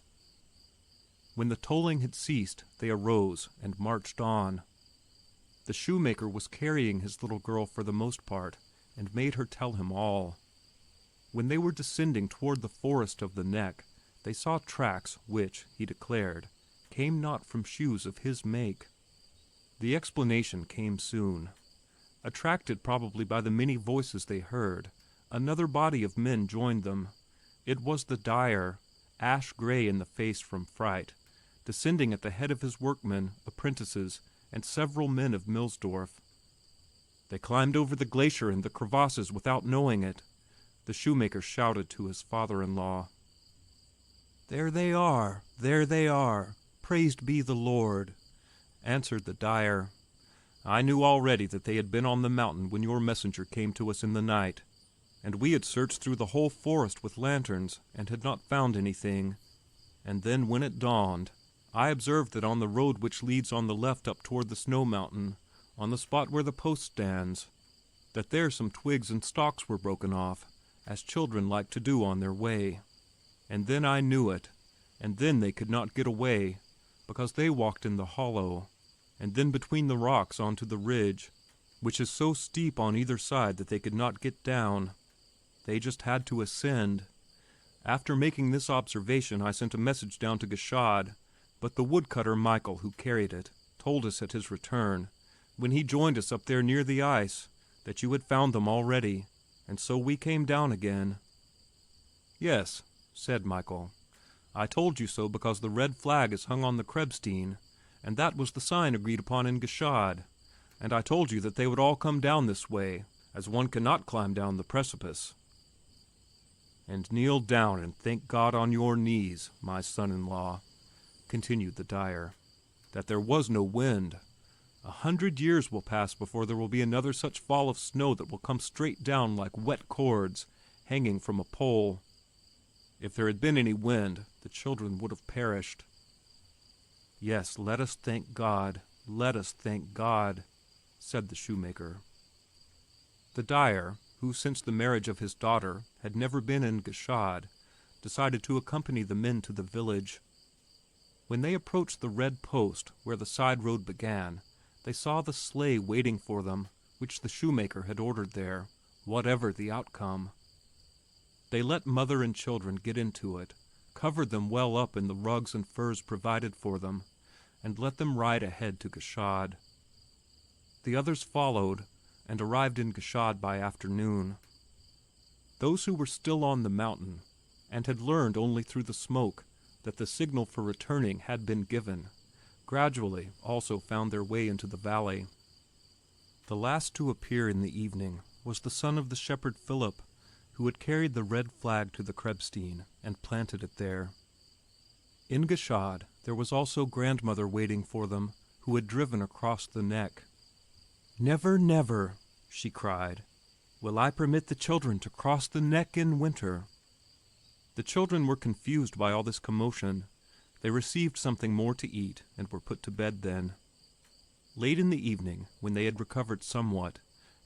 When the tolling had ceased, they arose and marched on. The shoemaker was carrying his little girl for the most part, and made her tell him all. When they were descending toward the forest of the neck, they saw tracks which, he declared, came not from shoes of his make. The explanation came soon. Attracted probably by the many voices they heard, another body of men joined them. It was the dyer, ash gray in the face from fright, descending at the head of his workmen, apprentices, and several men of Millsdorf. They climbed over the glacier and the crevasses without knowing it, the shoemaker shouted to his father-in-law. There they are, there they are, praised be the Lord, answered the dyer. I knew already that they had been on the mountain when your messenger came to us in the night, and we had searched through the whole forest with lanterns and had not found anything. And then when it dawned, I observed that on the road which leads on the left up toward the snow mountain, on the spot where the post stands, that there some twigs and stalks were broken off, as children like to do on their way. And then I knew it, and then they could not get away, because they walked in the hollow, and then between the rocks onto the ridge, which is so steep on either side that they could not get down. They just had to ascend. After making this observation, I sent a message down to Gashad, but the woodcutter Michael, who carried it, told us at his return, when he joined us up there near the ice, that you had found them already, and so we came down again. Yes, said Michael. I told you so because the red flag is hung on the Krebsstein, and that was the sign agreed upon in Gashad. And I told you that they would all come down this way, as one cannot climb down the precipice. And kneel down and thank God on your knees, my son-in-law, continued the dyer, that there was no wind. 100 years will pass before there will be another such fall of snow that will come straight down like wet cords, hanging from a pole. If there had been any wind, the children would have perished. Yes, let us thank God, let us thank God, said the shoemaker. The dyer, who since the marriage of his daughter had never been in Gashad, decided to accompany the men to the village. When they approached the red post where the side road began, they saw the sleigh waiting for them, which the shoemaker had ordered there, whatever the outcome. They let mother and children get into it, covered them well up in the rugs and furs provided for them, and let them ride ahead to Gashad. The others followed, and arrived in Gashad by afternoon. Those who were still on the mountain, and had learned only through the smoke that the signal for returning had been given, gradually also found their way into the valley. The last to appear in the evening was the son of the shepherd Philip, who had carried the red flag to the Krebsstein and planted it there. In Gashad there was also grandmother waiting for them, who had driven across the neck. Never, never, she cried, will I permit the children to cross the neck in winter. The children were confused by all this commotion. They received something more to eat and were put to bed then. Late in the evening, when they had recovered somewhat,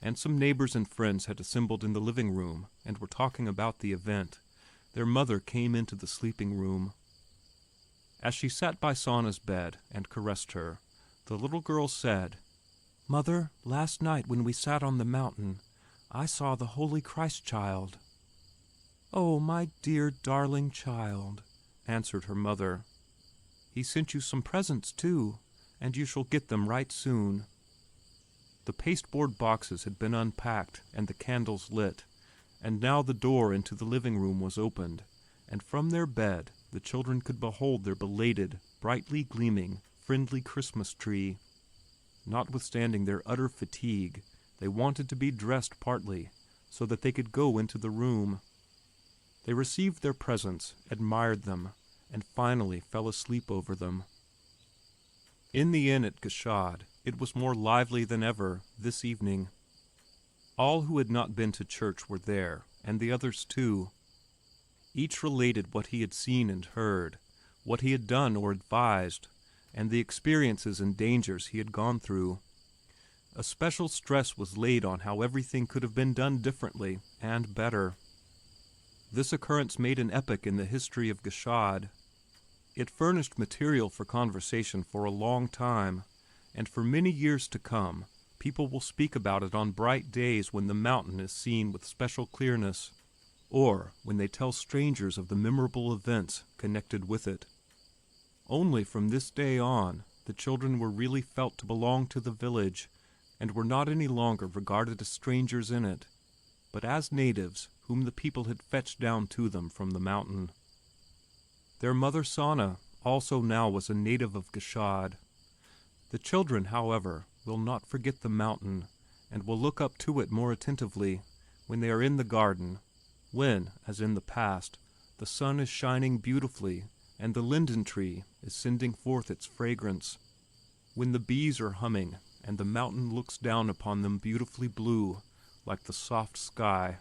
and some neighbors and friends had assembled in the living room and were talking about the event, their mother came into the sleeping room. As she sat by Sanna's bed and caressed her, the little girl said, Mother, last night when we sat on the mountain, I saw the Holy Christ child. Oh, my dear, darling child, answered her mother. He sent you some presents, too, and you shall get them right soon. The pasteboard boxes had been unpacked and the candles lit, and now the door into the living room was opened, and from their bed the children could behold their belated, brightly gleaming, friendly Christmas tree. Notwithstanding their utter fatigue, they wanted to be dressed partly, so that they could go into the room. They received their presents, admired them, and finally fell asleep over them. In the inn at Gashad, it was more lively than ever this evening. All who had not been to church were there, and the others too. Each related what he had seen and heard, what he had done or advised, and the experiences and dangers he had gone through. A special stress was laid on how everything could have been done differently and better. This occurrence made an epoch in the history of Gashad. It furnished material for conversation for a long time, and for many years to come, people will speak about it on bright days when the mountain is seen with special clearness, or when they tell strangers of the memorable events connected with it. Only from this day on, the children were really felt to belong to the village, and were not any longer regarded as strangers in it, but as natives whom the people had fetched down to them from the mountain. Their mother Sanna also now was a native of Gashad. The children, however, will not forget the mountain, and will look up to it more attentively when they are in the garden, when, as in the past, the sun is shining beautifully and the linden tree is sending forth its fragrance, when the bees are humming and the mountain looks down upon them beautifully blue, like the soft sky,